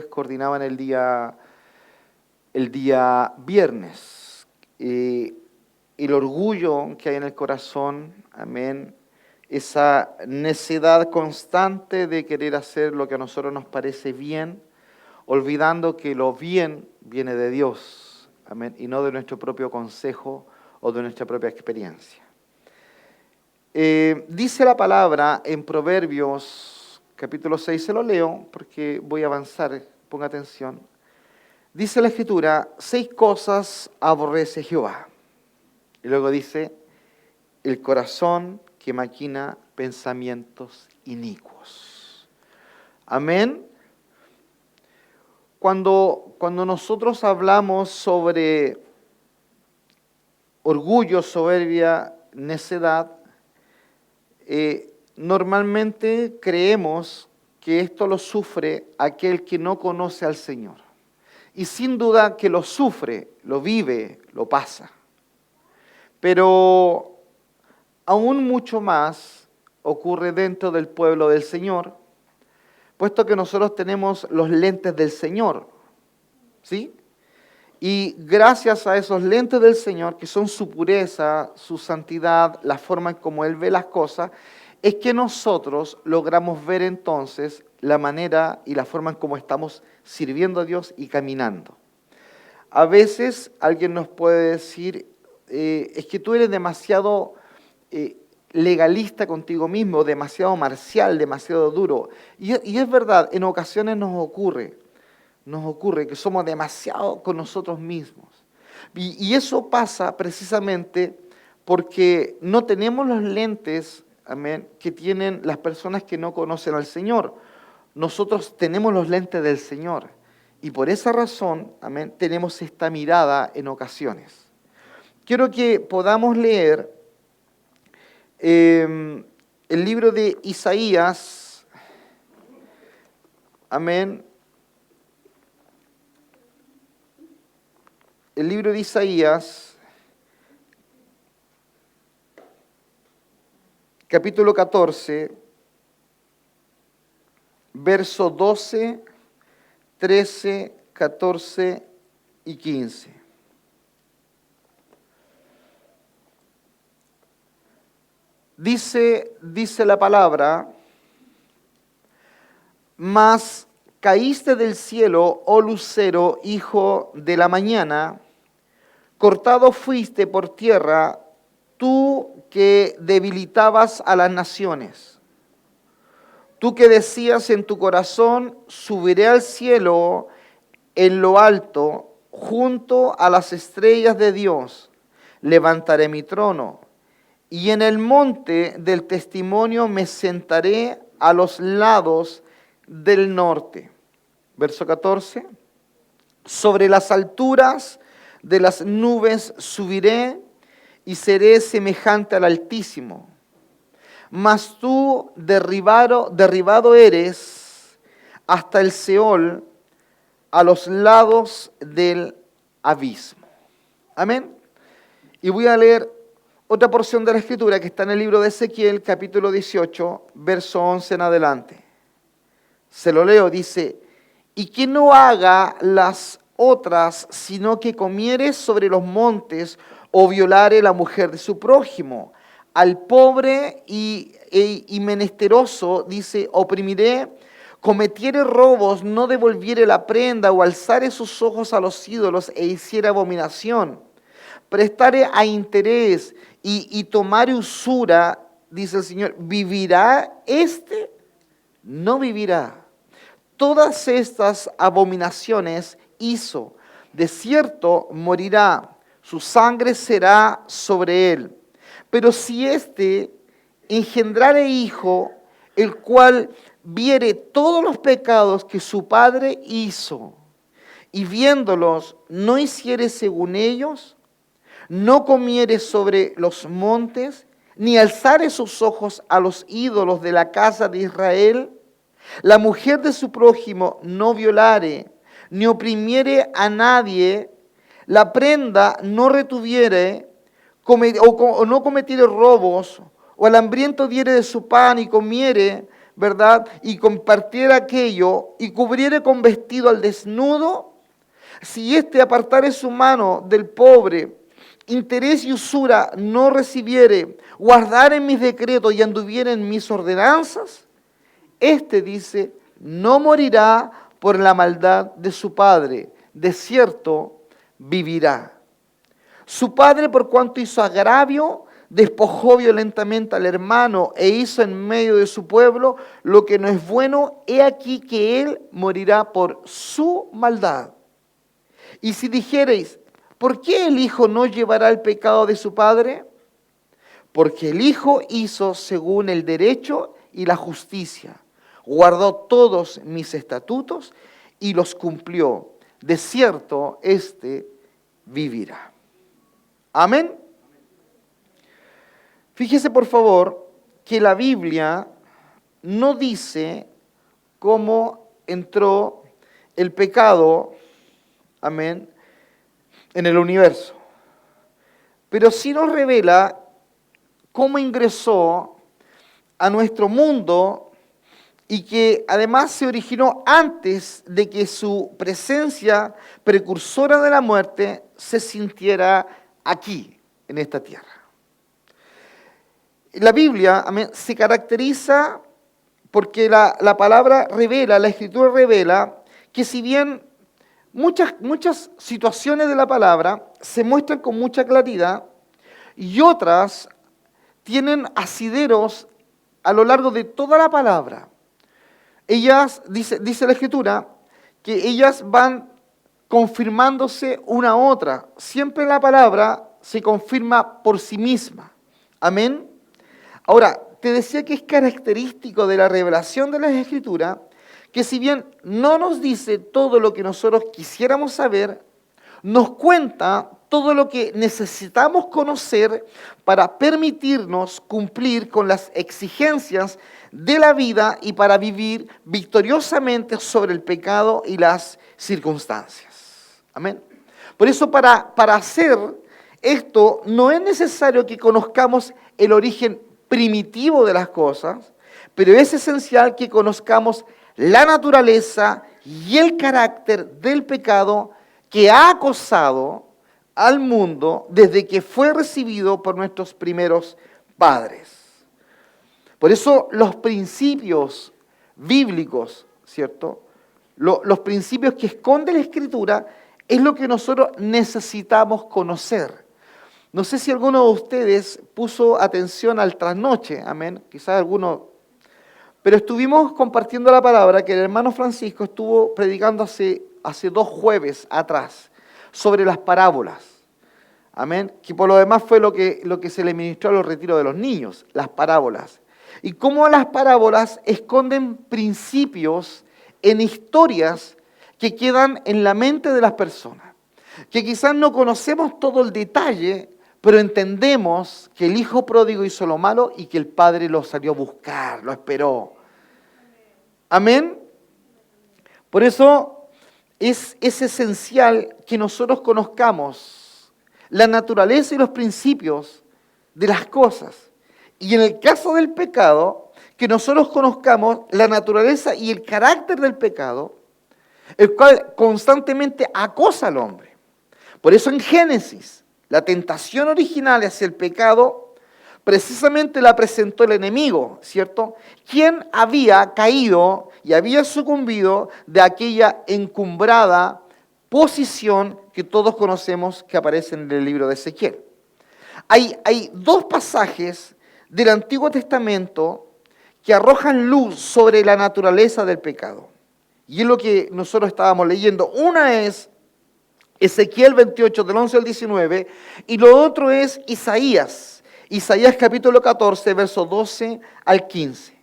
coordinaban el día viernes. El orgullo que hay en el corazón, amén, esa necedad constante de querer hacer lo que a nosotros nos parece bien, olvidando que lo bien viene de Dios, amén, y no de nuestro propio consejo o de nuestra propia experiencia. Dice la palabra en Proverbios capítulo 6, se lo leo porque voy a avanzar, ponga atención. Dice la Escritura, 6 cosas aborrece Jehová. Y luego dice, el corazón que maquina pensamientos inicuos. Amén. Cuando nosotros hablamos sobre orgullo, soberbia, necedad, normalmente creemos que esto lo sufre aquel que no conoce al Señor. Y sin duda que lo sufre, lo vive, lo pasa. Pero aún mucho más ocurre dentro del pueblo del Señor, puesto que nosotros tenemos los lentes del Señor, ¿sí? Y gracias a esos lentes del Señor, que son su pureza, su santidad, la forma en cómo Él ve las cosas, es que nosotros logramos ver entonces la manera y la forma en cómo estamos sirviendo a Dios y caminando. A veces alguien nos puede decir, es que tú eres demasiado legalista contigo mismo, demasiado marcial, demasiado duro. Y es verdad, en ocasiones nos ocurre que somos demasiado con nosotros mismos. Y eso pasa precisamente porque no tenemos los lentes, amén, que tienen las personas que no conocen al Señor. Nosotros tenemos los lentes del Señor. Y por esa razón, amén, tenemos esta mirada en ocasiones. Quiero que podamos leer el libro de Isaías, amén. El libro de Isaías, capítulo 14, verso 12, 13, 14 y 15. Dice la palabra, mas caíste del cielo, oh lucero, hijo de la mañana, cortado fuiste por tierra, tú que debilitabas a las naciones. Tú que decías en tu corazón, subiré al cielo en lo alto, junto a las estrellas de Dios, levantaré mi trono. Y en el monte del testimonio me sentaré a los lados del norte. Verso 14. Sobre las alturas de las nubes subiré y seré semejante al Altísimo. Mas tú derribado eres hasta el Seol, a los lados del abismo. Amén. Y voy a leer otra porción de la Escritura que está en el libro de Ezequiel, capítulo 18, verso 11 en adelante. Se lo leo, dice, y que no haga las otras, sino que comiere sobre los montes o violare la mujer de su prójimo. Al pobre y menesteroso, dice, oprimiré, cometiere robos, no devolviere la prenda o alzare sus ojos a los ídolos e hiciere abominación. Prestare a interés y tomare usura, dice el Señor, ¿vivirá éste? No vivirá. Todas estas abominaciones hizo. De cierto morirá, su sangre será sobre él. Pero si éste engendrare hijo, el cual viere todos los pecados que su padre hizo, y viéndolos no hiciere según ellos, no comiere sobre los montes, ni alzare sus ojos a los ídolos de la casa de Israel, la mujer de su prójimo no violare, ni oprimiere a nadie, la prenda no retuviere, o no cometiere robos, o al hambriento diere de su pan y comiere, ¿verdad? Y compartiera aquello y cubriere con vestido al desnudo, si éste apartare su mano del pobre, interés y usura no recibiere, guardare mis decretos y anduviere en mis ordenanzas, este dice, no morirá por la maldad de su padre, de cierto vivirá. Su padre, por cuanto hizo agravio, despojó violentamente al hermano e hizo en medio de su pueblo lo que no es bueno, he aquí que él morirá por su maldad. Y si dijereis, ¿por qué el hijo no llevará el pecado de su padre? Porque el hijo hizo según el derecho y la justicia, guardó todos mis estatutos y los cumplió. De cierto, éste vivirá. Amén. Fíjese por favor que la Biblia no dice cómo entró el pecado, amén, en el universo. Pero sí nos revela cómo ingresó a nuestro mundo y que además se originó antes de que su presencia precursora de la muerte se sintiera aquí, en esta tierra. La Biblia, amén, se caracteriza porque la palabra revela, la Escritura revela, que si bien muchas situaciones de la palabra se muestran con mucha claridad y otras tienen asideros a lo largo de toda la palabra. Ellas, dice la Escritura, que ellas van confirmándose una a otra. Siempre la palabra se confirma por sí misma. Amén. Ahora, te decía que es característico de la revelación de las Escrituras que si bien no nos dice todo lo que nosotros quisiéramos saber, nos cuenta todo lo que necesitamos conocer para permitirnos cumplir con las exigencias de la vida y para vivir victoriosamente sobre el pecado y las circunstancias. Amén. Por eso para hacer esto no es necesario que conozcamos el origen primitivo de las cosas, pero es esencial que conozcamos la naturaleza y el carácter del pecado que ha acosado al mundo desde que fue recibido por nuestros primeros padres. Por eso los principios bíblicos, ¿cierto? Los principios que esconde la Escritura es lo que nosotros necesitamos conocer. No sé si alguno de ustedes puso atención al trasnoche, amén, quizás alguno, pero estuvimos compartiendo la palabra que el hermano Francisco estuvo predicando hace 2 jueves atrás sobre las parábolas, amén, que por lo demás fue lo que se le ministró a los retiros de los niños, las parábolas. Y cómo las parábolas esconden principios en historias que quedan en la mente de las personas, que quizás no conocemos todo el detalle, pero entendemos que el hijo pródigo hizo lo malo y que el padre lo salió a buscar, lo esperó. Amén. Por eso es esencial que nosotros conozcamos la naturaleza y los principios de las cosas. Y en el caso del pecado, que nosotros conozcamos la naturaleza y el carácter del pecado, el cual constantemente acosa al hombre. Por eso en Génesis, la tentación original hacia el pecado, precisamente la presentó el enemigo, ¿cierto? Quien había caído y había sucumbido de aquella encumbrada posición que todos conocemos que aparece en el libro de Ezequiel. Hay 2 pasajes del Antiguo Testamento que arrojan luz sobre la naturaleza del pecado. Y es lo que nosotros estábamos leyendo. Una es Ezequiel 28, del 11 al 19, y lo otro es Isaías capítulo 14, versos 12 al 15.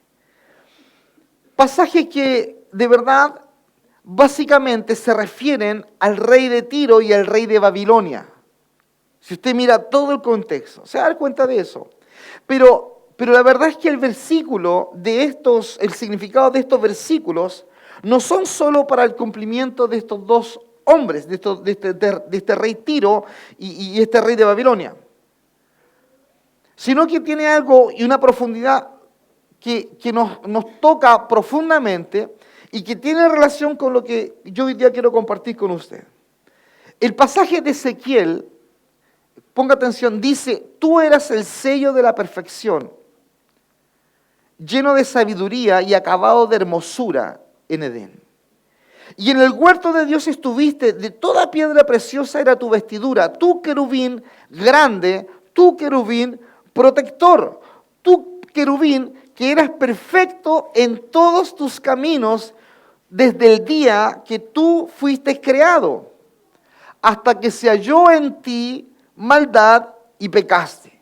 Pasajes que de verdad básicamente se refieren al rey de Tiro y al rey de Babilonia. Si usted mira todo el contexto, se da cuenta de eso. Pero la verdad es que el significado de estos versículos no son solo para el cumplimiento de estos 2 hombres, de este rey Tiro y este rey de Babilonia, sino que tiene algo y una profundidad que nos toca profundamente y que tiene relación con lo que yo hoy día quiero compartir con usted. El pasaje de Ezequiel, ponga atención, dice, tú eras el sello de la perfección, lleno de sabiduría y acabado de hermosura en Edén. Y en el huerto de Dios estuviste, de toda piedra preciosa era tu vestidura, tú querubín grande, tú querubín protector, tú querubín que eras perfecto en todos tus caminos desde el día que tú fuiste creado, hasta que se halló en ti maldad y pecaste.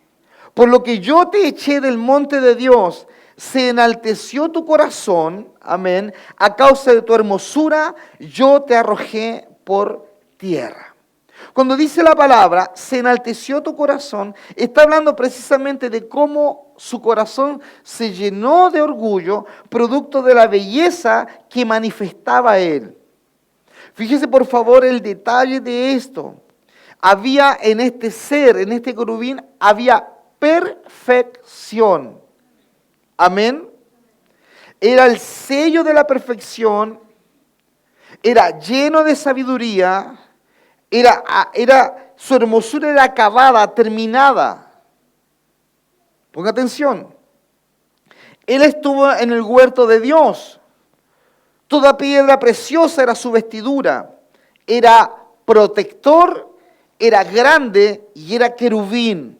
Por lo que yo te eché del monte de Dios, se enalteció tu corazón, amén, a causa de tu hermosura, yo te arrojé por tierra. Cuando dice la palabra, se enalteció tu corazón, está hablando precisamente de cómo su corazón se llenó de orgullo, producto de la belleza que manifestaba él. Fíjese por favor el detalle de esto. Había en este ser, en este querubín, había perfección. Amén. Era el sello de la perfección, era lleno de sabiduría, su hermosura era acabada, terminada. Ponga atención. Él estuvo en el huerto de Dios. Toda piedra preciosa era su vestidura. Era protector, era grande y era querubín.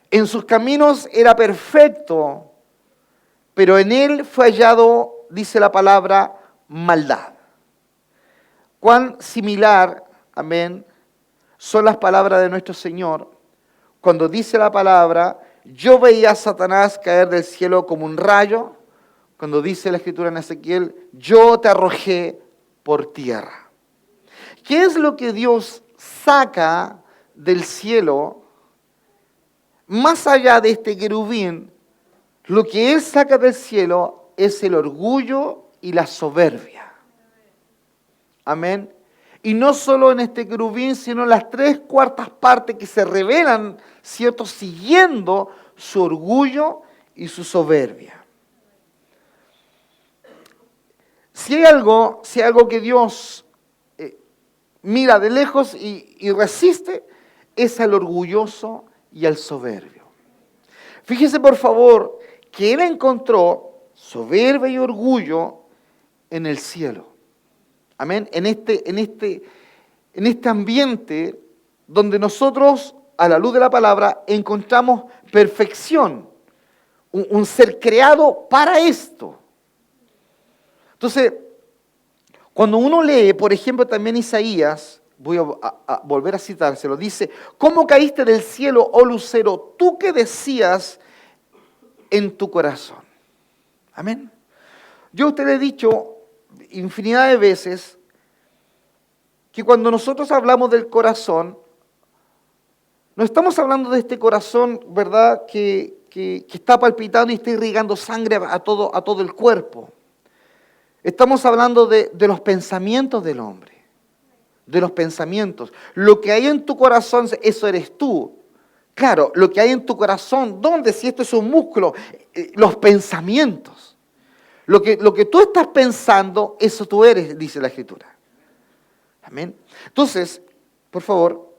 En sus caminos era perfecto, pero en él fue hallado, dice la palabra, maldad. Cuán similar, amén, son las palabras de nuestro Señor cuando dice la palabra, yo veía a Satanás caer del cielo como un rayo, cuando dice la Escritura en Ezequiel, yo te arrojé por tierra. ¿Qué es lo que Dios saca del cielo? Más allá de este querubín, lo que Él saca del cielo es el orgullo y la soberbia. Amén. Y no solo en este querubín, sino en las 3/4 partes que se revelan, ¿cierto? Siguiendo su orgullo y su soberbia. Si hay algo que Dios mira de lejos y resiste, es al orgulloso y al soberbio. Fíjese por favor que Él encontró soberbia y orgullo en el cielo. Amén. En este ambiente donde nosotros, a la luz de la palabra, encontramos perfección. Un ser creado para esto. Entonces, cuando uno lee, por ejemplo, también Isaías, voy a volver a citárselo, dice, ¿cómo caíste del cielo, oh lucero, tú que decías en tu corazón? Amén. Yo a usted le he dicho infinidad de veces que cuando nosotros hablamos del corazón, no estamos hablando de este corazón, ¿verdad?, que está palpitando y está irrigando sangre a todo el cuerpo. Estamos hablando de los pensamientos del hombre, de los pensamientos. Lo que hay en tu corazón, eso eres tú. Claro, lo que hay en tu corazón, ¿dónde? Si esto es un músculo, los pensamientos. Lo que tú estás pensando, eso tú eres, dice la Escritura. Amén. Entonces, por favor,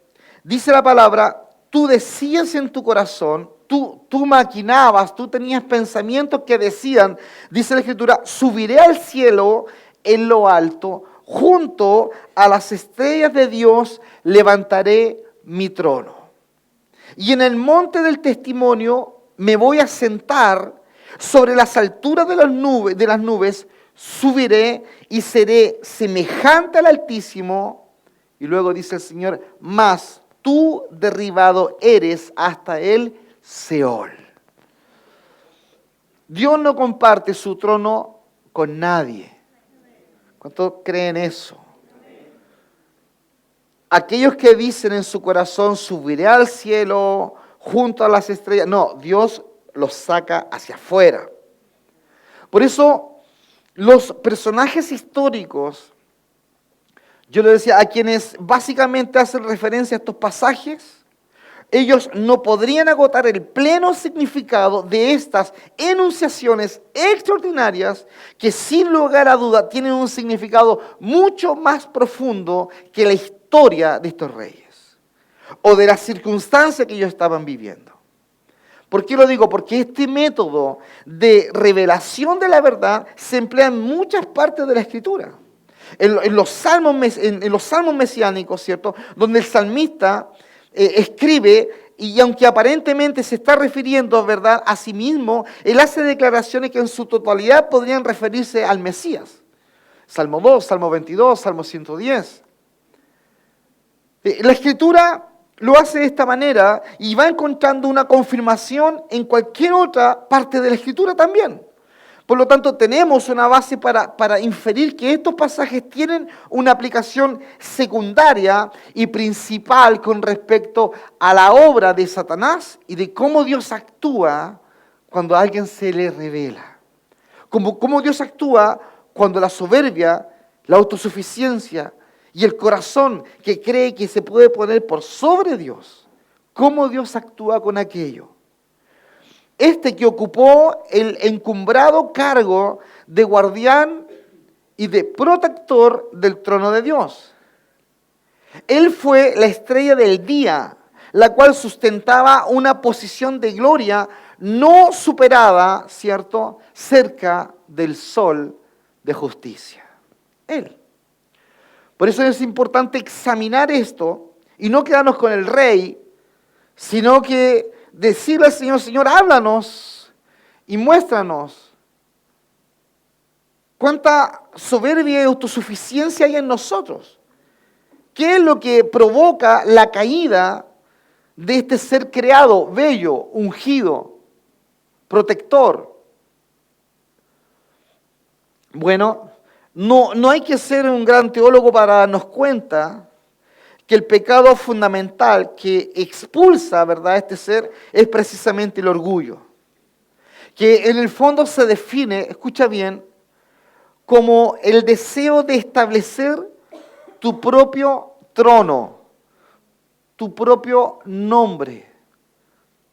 dice la palabra, tú decías en tu corazón, tú maquinabas, tú tenías pensamientos que decían, dice la Escritura, subiré al cielo en lo alto, junto a las estrellas de Dios levantaré mi trono. Y en el monte del testimonio me voy a sentar sobre las alturas de las nubes, subiré y seré semejante al Altísimo. Y luego dice el Señor, mas tú derribado eres hasta el Seol. Dios no comparte su trono con nadie. ¿Cuántos creen eso? Aquellos que dicen en su corazón, subiré al cielo junto a las estrellas. No, Dios los saca hacia afuera. Por eso, los personajes históricos, yo le decía, a quienes básicamente hacen referencia a estos pasajes, ellos no podrían agotar el pleno significado de estas enunciaciones extraordinarias que sin lugar a duda tienen un significado mucho más profundo que la historia de estos reyes o de las circunstancias que ellos estaban viviendo. ¿Por qué lo digo? Porque este método de revelación de la verdad se emplea en muchas partes de la Escritura. En los salmos mesiánicos, ¿cierto? Donde el salmista escribe, y aunque aparentemente se está refiriendo, ¿verdad?, a sí mismo, él hace declaraciones que en su totalidad podrían referirse al Mesías. Salmo 2, Salmo 22, Salmo 110. La Escritura lo hace de esta manera y va encontrando una confirmación en cualquier otra parte de la Escritura también. Por lo tanto, tenemos una base para inferir que estos pasajes tienen una aplicación secundaria y principal con respecto a la obra de Satanás y de cómo Dios actúa cuando a alguien se le revela. Cómo Dios actúa cuando la soberbia, la autosuficiencia y el corazón que cree que se puede poner por sobre Dios, cómo Dios actúa con aquello. Este que ocupó el encumbrado cargo de guardián y de protector del trono de Dios. Él fue la estrella del día, la cual sustentaba una posición de gloria no superada, ¿cierto?, cerca del sol de justicia. Él. Por eso es importante examinar esto y no quedarnos con el rey, sino que decirle al Señor, Señor, háblanos y muéstranos cuánta soberbia y autosuficiencia hay en nosotros. ¿Qué es lo que provoca la caída de este ser creado, bello, ungido, protector? Bueno, no hay que ser un gran teólogo para darnos cuenta que el pecado fundamental que expulsa, ¿verdad?, este ser es precisamente el orgullo. Que en el fondo se define, escucha bien, como el deseo de establecer tu propio trono, tu propio nombre,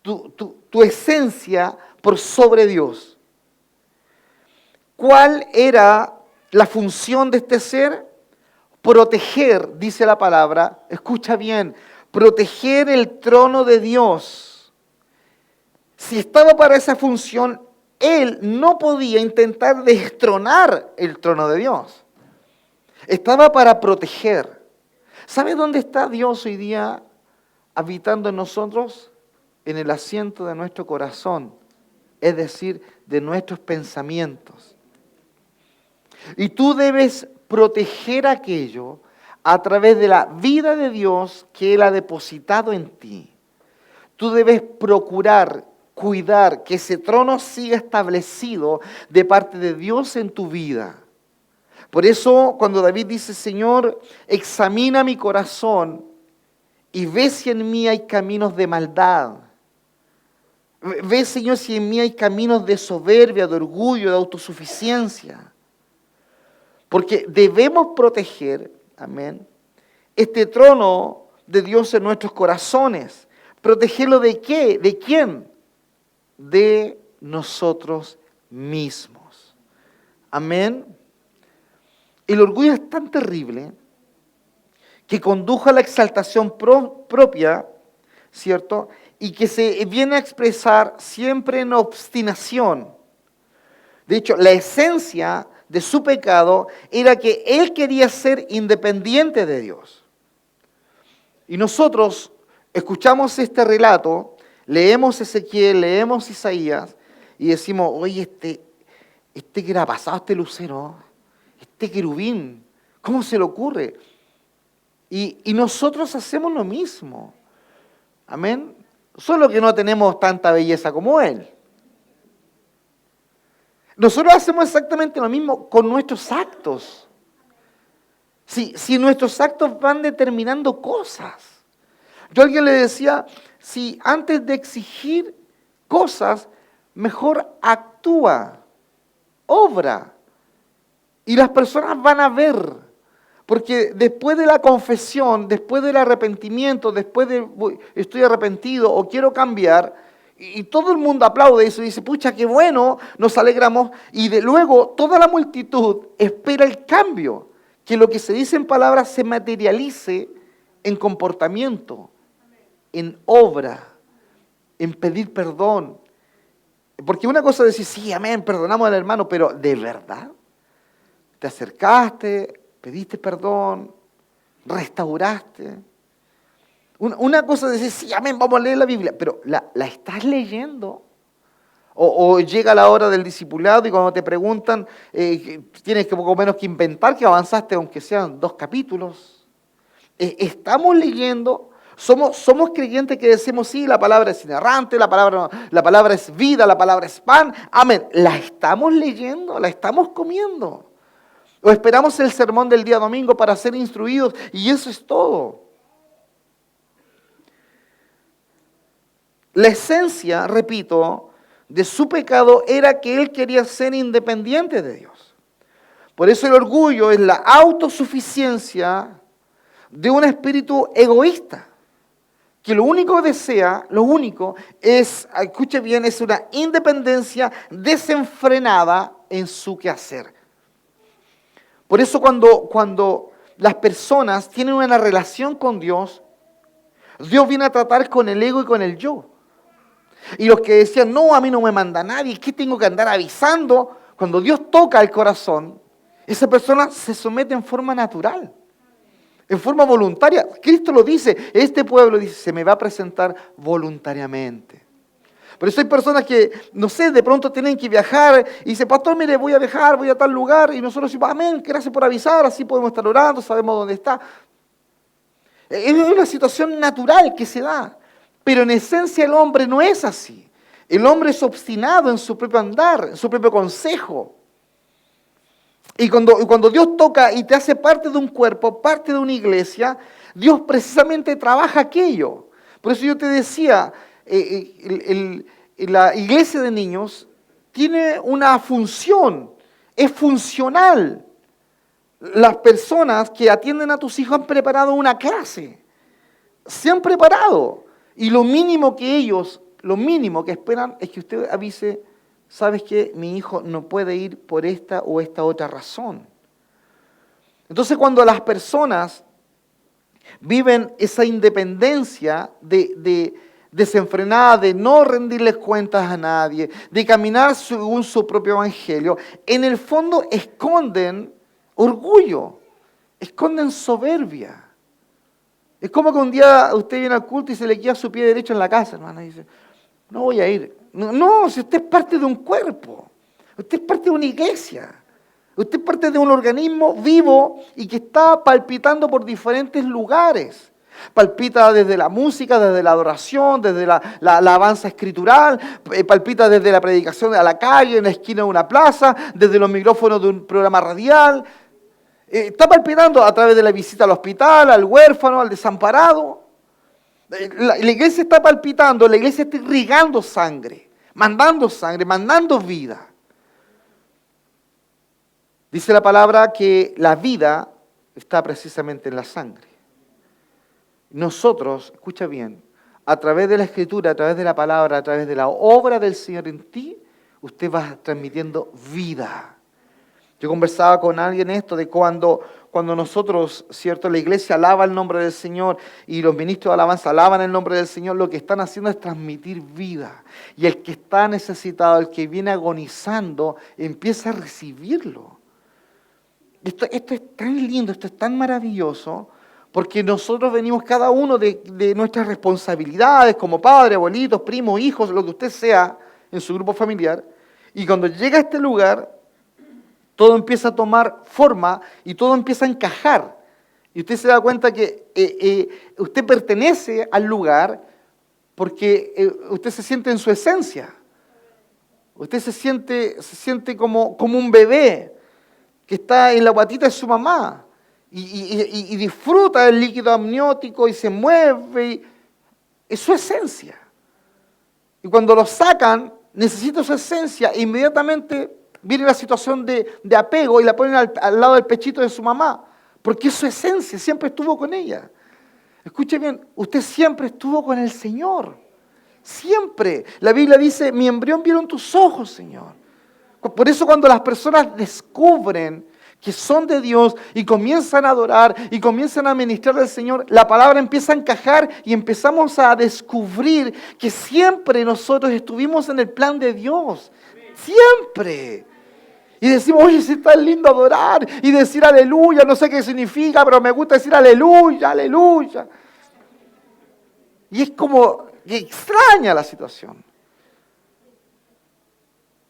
tu esencia por sobre Dios. ¿Cuál era la función de este ser? Proteger, dice la palabra, escucha bien, proteger el trono de Dios. Si estaba para esa función, él no podía intentar destronar el trono de Dios. Estaba para proteger. ¿Sabe dónde está Dios hoy día habitando en nosotros? En el asiento de nuestro corazón, es decir, de nuestros pensamientos. Y tú debes proteger aquello a través de la vida de Dios que Él ha depositado en ti. Tú debes procurar, cuidar que ese trono siga establecido de parte de Dios en tu vida. Por eso cuando David dice, Señor, examina mi corazón y ve si en mí hay caminos de maldad. Ve, Señor, si en mí hay caminos de soberbia, de orgullo, de autosuficiencia. Porque debemos proteger, amén, este trono de Dios en nuestros corazones. ¿Protegerlo de qué? ¿De quién? De nosotros mismos. Amén. El orgullo es tan terrible que condujo a la exaltación propia, ¿cierto? Y que se viene a expresar siempre en obstinación. De hecho, la esencia de su pecado era que él quería ser independiente de Dios. Y nosotros escuchamos este relato, leemos Ezequiel, leemos Isaías y decimos, oye, este que era pasado, este lucero, este querubín, ¿cómo se le ocurre? Y nosotros hacemos lo mismo. Amén. Solo que no tenemos tanta belleza como él. Nosotros hacemos exactamente lo mismo con nuestros actos. Si nuestros actos van determinando cosas. Yo a alguien le decía, si antes de exigir cosas, mejor actúa, obra. Y las personas van a ver. Porque después de la confesión, después del arrepentimiento, después de estoy arrepentido o quiero cambiar, y todo el mundo aplaude eso y dice, pucha, qué bueno, nos alegramos, y luego toda la multitud espera el cambio, que lo que se dice en palabras se materialice en comportamiento, en obra, en pedir perdón. Porque una cosa es decir, sí, amén, perdonamos al hermano, pero ¿de verdad? ¿Te acercaste, pediste perdón, restauraste? Una cosa es decir, sí, amén, vamos a leer la Biblia, pero ¿la estás leyendo? O llega la hora del discipulado y cuando te preguntan, tienes que poco menos que inventar que avanzaste, aunque sean 2 capítulos. ¿Estamos leyendo? Somos creyentes que decimos, sí, la palabra es inerrante, la palabra es vida, la palabra es pan. Amén. ¿La estamos leyendo? ¿La estamos comiendo? ¿O esperamos el sermón del día domingo para ser instruidos? Y eso es todo. La esencia, repito, de su pecado era que él quería ser independiente de Dios. Por eso el orgullo es la autosuficiencia de un espíritu egoísta, que lo único que desea, es, escuche bien, es una independencia desenfrenada en su quehacer. Por eso cuando las personas tienen una relación con Dios, Dios viene a tratar con el ego y con el yo. Y los que decían, no, a mí no me manda nadie, ¿qué tengo que andar avisando? Cuando Dios toca el corazón, esa persona se somete en forma natural, en forma voluntaria. Cristo lo dice, este pueblo dice, se me va a presentar voluntariamente. Por eso hay personas que, no sé, de pronto tienen que viajar y dicen, pastor, mire, voy a viajar, voy a tal lugar, y nosotros decimos, amén, gracias por avisar, así podemos estar orando, sabemos dónde está. Es una situación natural que se da. Pero en esencia el hombre no es así. El hombre es obstinado en su propio andar, en su propio consejo. Y cuando Dios toca y te hace parte de un cuerpo, parte de una iglesia, Dios precisamente trabaja aquello. Por eso yo te decía, la iglesia de niños tiene una función, es funcional. Las personas que atienden a tus hijos han preparado una clase, se han preparado. Y lo mínimo que esperan es que usted avise, ¿sabes qué? Mi hijo no puede ir por esta o esta otra razón. Entonces cuando las personas viven esa independencia desenfrenada, de no rendirles cuentas a nadie, de caminar según su propio evangelio, en el fondo esconden orgullo, esconden soberbia. Es como que un día usted viene al culto y se le queda su pie derecho en la casa, hermano, y dice, no voy a ir. No, si usted es parte de un cuerpo, usted es parte de una iglesia, usted es parte de un organismo vivo y que está palpitando por diferentes lugares. Palpita desde la música, desde la adoración, desde la alabanza escritural, palpita desde la predicación a la calle, en la esquina de una plaza, desde los micrófonos de un programa radial. Está palpitando a través de la visita al hospital, al huérfano, al desamparado. La iglesia está palpitando, la iglesia está irrigando sangre, mandando vida. Dice la palabra que la vida está precisamente en la sangre. Nosotros, escucha bien, a través de la escritura, a través de la palabra, a través de la obra del Señor en ti, usted va transmitiendo vida. Yo conversaba con alguien esto de cuando nosotros, ¿cierto? La iglesia alaba el nombre del Señor y los ministros de alabanza alaban el nombre del Señor, lo que están haciendo es transmitir vida. Y el que está necesitado, el que viene agonizando, empieza a recibirlo. Esto es tan lindo, esto es tan maravilloso, porque nosotros venimos cada uno de nuestras responsabilidades como padres, abuelitos, primos, hijos, lo que usted sea en su grupo familiar, y cuando llega a este lugar, todo empieza a tomar forma y todo empieza a encajar. Y usted se da cuenta que usted pertenece al lugar porque usted se siente en su esencia. Usted se siente como un bebé que está en la guatita de su mamá y disfruta del líquido amniótico y se mueve. Es su esencia. Y cuando lo sacan, necesita su esencia e inmediatamente viene la situación de apego y la ponen al lado del pechito de su mamá porque es su esencia, siempre estuvo con ella. Escuche bien, usted siempre estuvo con el Señor. Siempre. La Biblia dice, mi embrión vieron tus ojos, Señor. Por eso cuando las personas descubren que son de Dios y comienzan a adorar y comienzan a ministrar al Señor, la palabra empieza a encajar y empezamos a descubrir que siempre nosotros estuvimos en el plan de Dios. Siempre. Y decimos, oye, si es tan lindo adorar y decir aleluya, no sé qué significa, pero me gusta decir aleluya, aleluya. Y es como que extraña la situación.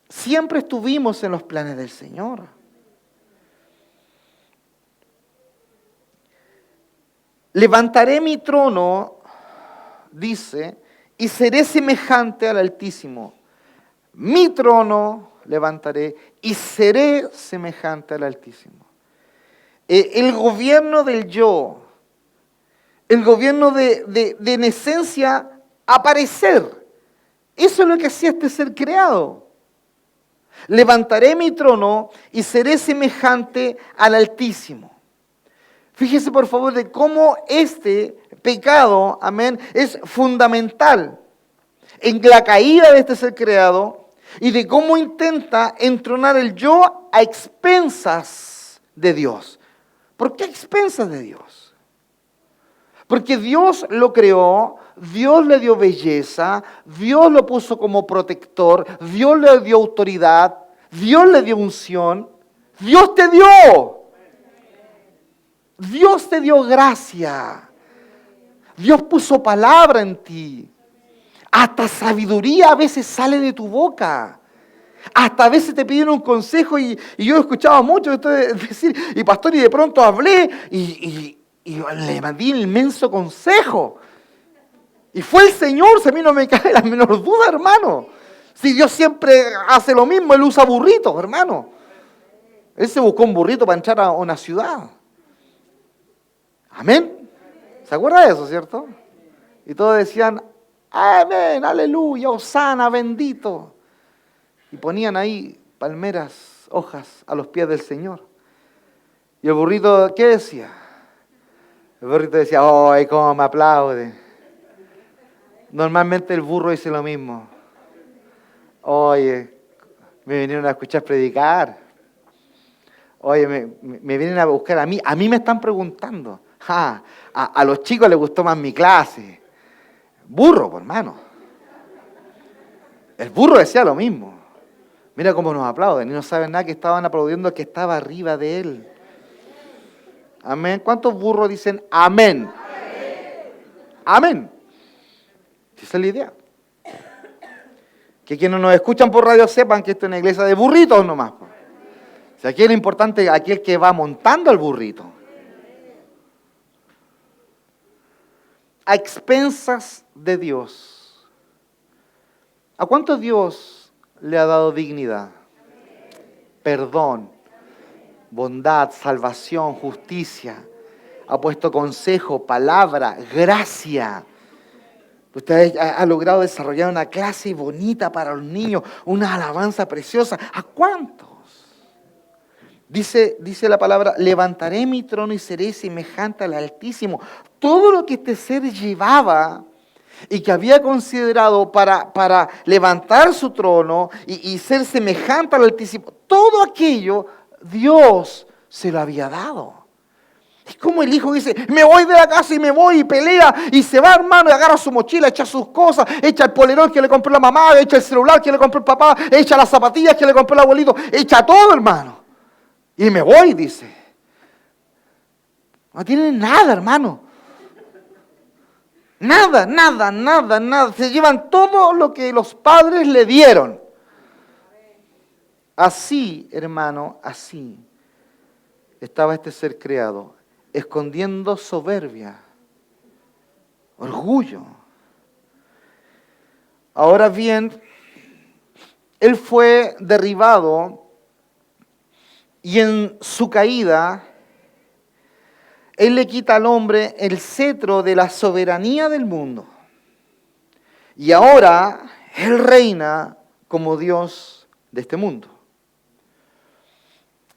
Siempre estuvimos en los planes del Señor. Levantaré mi trono, dice, y seré semejante al Altísimo. Mi trono levantaré y seré semejante al Altísimo. El gobierno del yo, el gobierno de en esencia aparecer. Eso es lo que hacía este ser creado. Levantaré mi trono y seré semejante al Altísimo. Fíjese por favor de cómo este pecado, amén, es fundamental en la caída de este ser creado y de cómo intenta entronar el yo a expensas de Dios. ¿Por qué a expensas de Dios? Porque Dios lo creó, Dios le dio belleza, Dios lo puso como protector, Dios le dio autoridad, Dios le dio unción, Dios te dio. Dios te dio gracia. Dios puso palabra en ti. Hasta sabiduría a veces sale de tu boca. Hasta a veces te piden un consejo y yo he escuchado mucho decir, y pastor, y de pronto hablé y le mandé el inmenso consejo. Y fue el Señor, si a mí no me cae la menor duda, hermano. Si Dios siempre hace lo mismo, Él usa burritos, hermano. Él se buscó un burrito para entrar a una ciudad. Amén. ¿Se acuerda de eso, cierto? Y todos decían, amén, aleluya, hosana, bendito. Y ponían ahí palmeras, hojas a los pies del Señor. Y el burrito, ¿qué decía? El burrito decía, ¡ay, cómo me aplaude! Normalmente el burro dice lo mismo. Oye, me vinieron a escuchar predicar. Oye, me vienen a buscar a mí me están preguntando. A los chicos les gustó más mi clase. Burro, por hermano. El burro decía lo mismo. Mira cómo nos aplauden y no saben nada que estaban aplaudiendo al que estaba arriba de él. Amén. ¿Cuántos burros dicen amén? Amén. Esa es la idea. Que quienes nos escuchan por radio sepan que esto es una iglesia de burritos nomás. O sea, aquí es lo importante, aquel que va montando al burrito. A expensas de Dios. ¿A cuánto Dios le ha dado dignidad? Perdón, bondad, salvación, justicia. Ha puesto consejo, palabra, gracia. Usted ha logrado desarrollar una clase bonita para los niños, una alabanza preciosa. ¿A cuántos? Dice la palabra, levantaré mi trono y seré semejante al Altísimo. Todo lo que este ser llevaba y que había considerado para levantar su trono y ser semejante al Altísimo, todo aquello Dios se lo había dado. Es como el hijo dice, me voy de la casa y me voy y pelea y se va, hermano, y agarra su mochila, echa sus cosas, echa el polerón que le compró la mamá, echa el celular que le compró el papá, echa las zapatillas que le compró el abuelito, echa todo, hermano. Y me voy, dice. No tienen nada, hermano. Nada. Se llevan todo lo que los padres le dieron. Así, hermano, así estaba este ser creado, escondiendo soberbia, orgullo. Ahora bien, él fue derribado y en su caída, él le quita al hombre el cetro de la soberanía del mundo. Y ahora él reina como Dios de este mundo.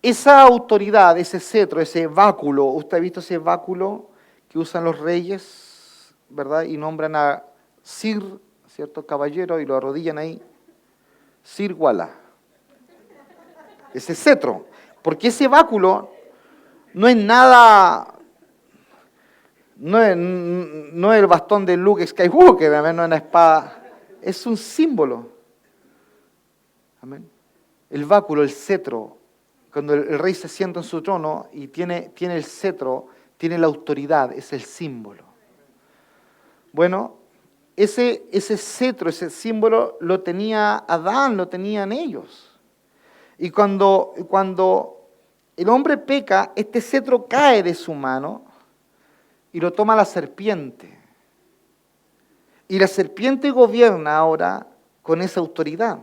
esa autoridad, ese cetro, ese báculo, ¿usted ha visto ese báculo que usan los reyes, verdad? Y nombran a Sir, cierto caballero, y lo arrodillan ahí. Sir Wala. Ese cetro. Porque ese báculo no es nada, no es el bastón de Luke Skywalker, no es una espada, es un símbolo. Amén. El báculo, el cetro, cuando el rey se sienta en su trono y tiene el cetro, tiene la autoridad, es el símbolo. Bueno, ese cetro, ese símbolo lo tenía Adán, lo tenían ellos. Y cuando el hombre peca, este cetro cae de su mano y lo toma la serpiente. Y la serpiente gobierna ahora con esa autoridad.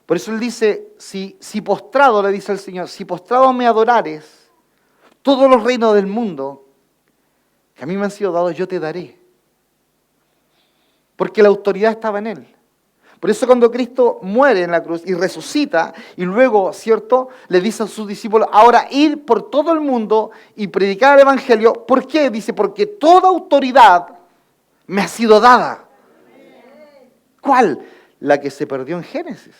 Por eso él dice, si postrado, le dice el Señor, si postrado me adorares, todos los reinos del mundo que a mí me han sido dados, yo te daré. Porque la autoridad estaba en él. Por eso cuando Cristo muere en la cruz y resucita, y luego, ¿cierto?, le dice a sus discípulos, ahora ir por todo el mundo y predicar el Evangelio. ¿Por qué? Dice, porque toda autoridad me ha sido dada. ¿Cuál? La que se perdió en Génesis.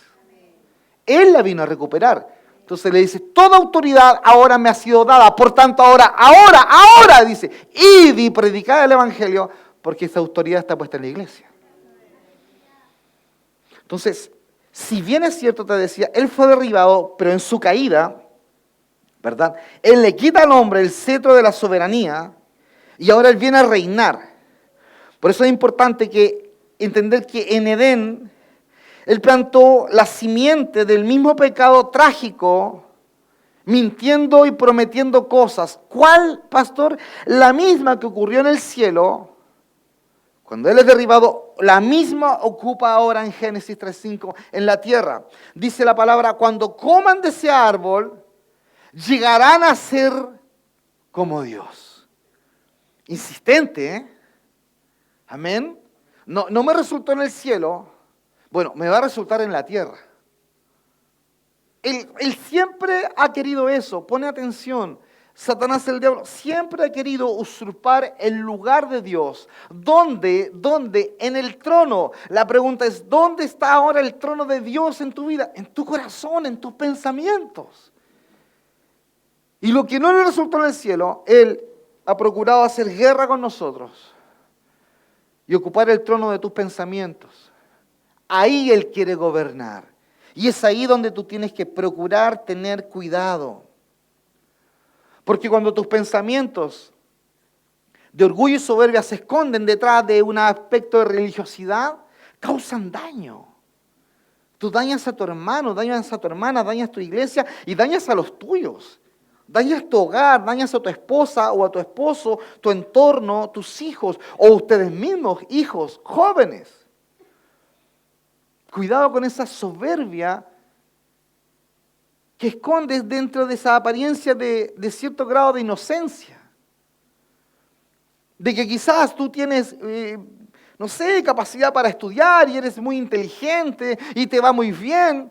Él la vino a recuperar. Entonces le dice, toda autoridad ahora me ha sido dada. Por tanto, ahora, dice, id y predicar el Evangelio, porque esa autoridad está puesta en la iglesia. Entonces, si bien es cierto, te decía, él fue derribado, pero en su caída, ¿verdad? Él le quita al hombre el cetro de la soberanía y ahora él viene a reinar. Por eso es importante entender que en Edén, él plantó la simiente del mismo pecado trágico, mintiendo y prometiendo cosas. ¿Cuál, pastor? La misma que ocurrió en el cielo. Cuando él es derribado, la misma ocupa ahora en Génesis 3:5 en la tierra. Dice la palabra, cuando coman de ese árbol, llegarán a ser como Dios. Insistente, ¿eh? Amén. No me resultó en el cielo, bueno, me va a resultar en la tierra. Él siempre ha querido eso, pone atención. Satanás, el diablo, siempre ha querido usurpar el lugar de Dios. ¿Dónde? En el trono. La pregunta es, ¿dónde está ahora el trono de Dios en tu vida? En tu corazón, en tus pensamientos. Y lo que no le resultó en el cielo, Él ha procurado hacer guerra con nosotros y ocupar el trono de tus pensamientos. Ahí Él quiere gobernar. Y es ahí donde tú tienes que procurar tener cuidado. Porque cuando tus pensamientos de orgullo y soberbia se esconden detrás de un aspecto de religiosidad, causan daño. Tú dañas a tu hermano, dañas a tu hermana, dañas a tu iglesia y dañas a los tuyos. Dañas tu hogar, dañas a tu esposa o a tu esposo, tu entorno, tus hijos o ustedes mismos, hijos, jóvenes. Cuidado con esa soberbia que escondes dentro de esa apariencia de cierto grado de inocencia. De que quizás tú tienes, no sé, capacidad para estudiar y eres muy inteligente y te va muy bien.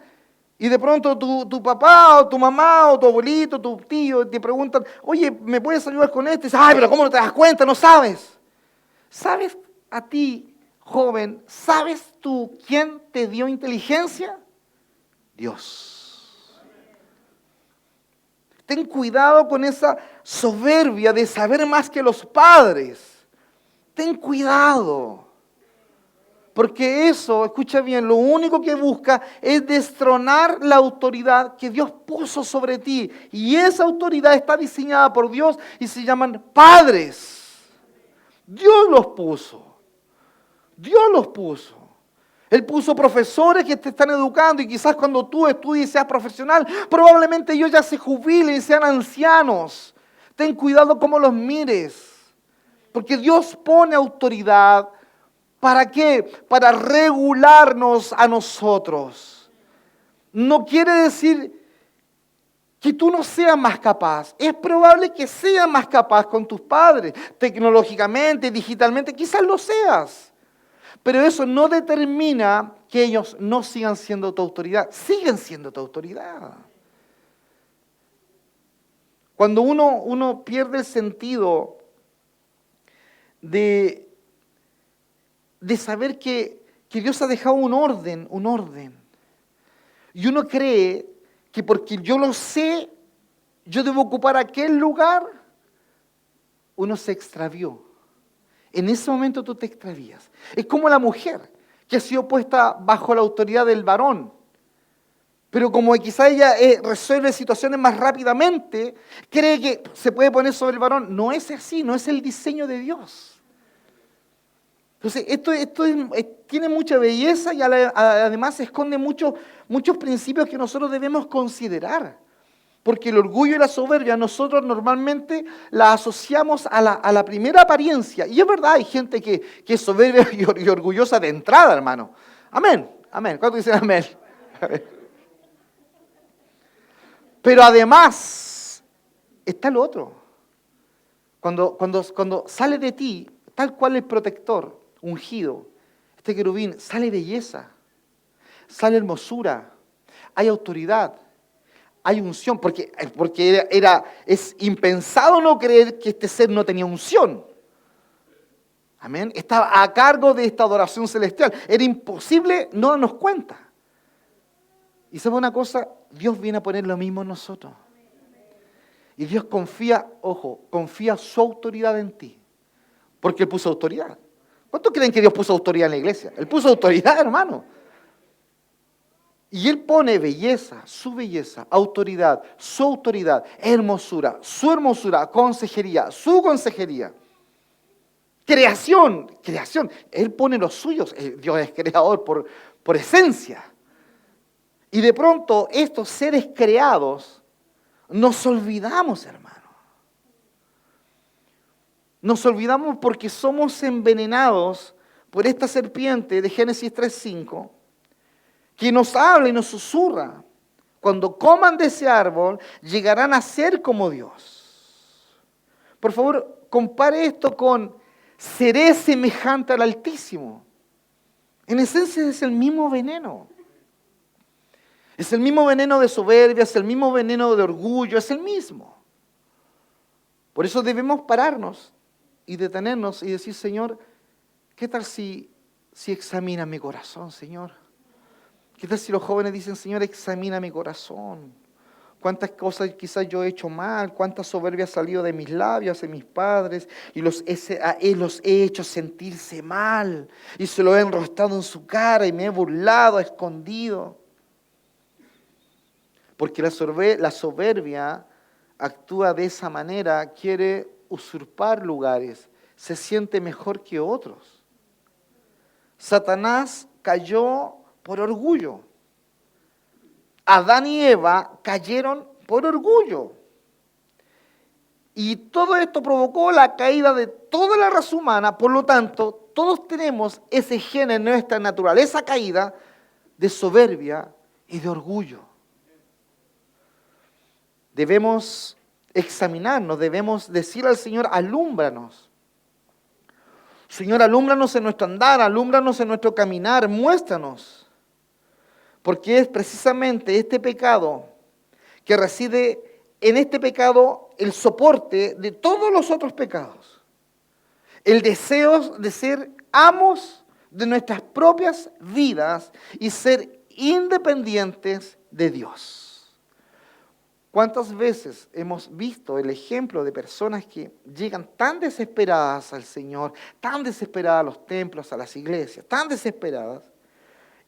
Y de pronto tu papá o tu mamá o tu abuelito, tu tío te preguntan, oye, ¿me puedes ayudar con esto? Y dices, ay, pero ¿cómo no te das cuenta? No sabes. ¿Sabes a ti, joven, sabes tú quién te dio inteligencia? Dios. Ten cuidado con esa soberbia de saber más que los padres. Ten cuidado. Porque eso, escucha bien, lo único que busca es destronar la autoridad que Dios puso sobre ti. Y esa autoridad está diseñada por Dios y se llaman padres. Dios los puso. Dios los puso. Él puso profesores que te están educando y quizás cuando tú estudies y seas profesional, probablemente ellos ya se jubilen y sean ancianos. Ten cuidado cómo los mires. Porque Dios pone autoridad. ¿Para qué? Para regularnos a nosotros. No quiere decir que tú no seas más capaz. Es probable que seas más capaz con tus padres, tecnológicamente, digitalmente, quizás lo seas. Pero eso no determina que ellos no sigan siendo tu autoridad. Siguen siendo tu autoridad. Cuando uno pierde el sentido de saber que Dios ha dejado un orden. Y uno cree que porque yo lo sé, yo debo ocupar aquel lugar, uno se extravió. En ese momento tú te extravías. Es como la mujer que ha sido puesta bajo la autoridad del varón. Pero como quizá ella resuelve situaciones más rápidamente, cree que se puede poner sobre el varón. No es así, no es el diseño de Dios. Entonces, tiene mucha belleza y además esconde muchos principios que nosotros debemos considerar. Porque el orgullo y la soberbia nosotros normalmente la asociamos a la primera apariencia. Y es verdad, hay gente que es soberbia y orgullosa de entrada, hermano. Amén, amén. ¿Cuántos dicen amén? Pero además está el otro. Cuando sale de ti, tal cual el protector, ungido, este querubín, sale belleza, sale hermosura, hay autoridad. Hay unción, porque es impensado no creer que este ser no tenía unción. Amén. Estaba a cargo de esta adoración celestial. Era imposible no darnos cuenta. Y sabe una cosa, Dios viene a poner lo mismo en nosotros. Y Dios confía su autoridad en ti. Porque Él puso autoridad. ¿Cuántos creen que Dios puso autoridad en la iglesia? Él puso autoridad, hermano. Y Él pone belleza, autoridad, su autoridad, hermosura, su hermosura, consejería, su consejería. Creación. Él pone los suyos. Dios es creador por esencia. Y de pronto estos seres creados nos olvidamos, hermano. Nos olvidamos porque somos envenenados por esta serpiente de Génesis 3:5. Que nos habla y nos susurra, cuando coman de ese árbol, llegarán a ser como Dios. Por favor, compare esto con seré semejante al Altísimo. En esencia es el mismo veneno. Es el mismo veneno de soberbia, es el mismo veneno de orgullo, es el mismo. Por eso debemos pararnos y detenernos y decir, Señor, ¿qué tal si examina mi corazón, Señor? ¿Qué tal si los jóvenes dicen, Señor, examina mi corazón? ¿Cuántas cosas quizás yo he hecho mal? ¿Cuánta soberbia ha salido de mis labios, de mis padres? Y los he hecho sentirse mal. Y se lo he enrostado en su cara y me he burlado, escondido. Porque la soberbia actúa de esa manera, quiere usurpar lugares, se siente mejor que otros. Satanás cayó por orgullo. Adán y Eva cayeron por orgullo. Y todo esto provocó la caída de toda la raza humana. Por lo tanto, todos tenemos ese gen en nuestra naturaleza caída de soberbia y de orgullo. Debemos examinarnos, debemos decir al Señor, alúmbranos. Señor, alúmbranos en nuestro andar, alúmbranos en nuestro caminar, muéstranos. Porque es precisamente este pecado que reside en este pecado el soporte de todos los otros pecados. El deseo de ser amos de nuestras propias vidas y ser independientes de Dios. ¿Cuántas veces hemos visto el ejemplo de personas que llegan tan desesperadas al Señor, tan desesperadas a los templos, a las iglesias, tan desesperadas,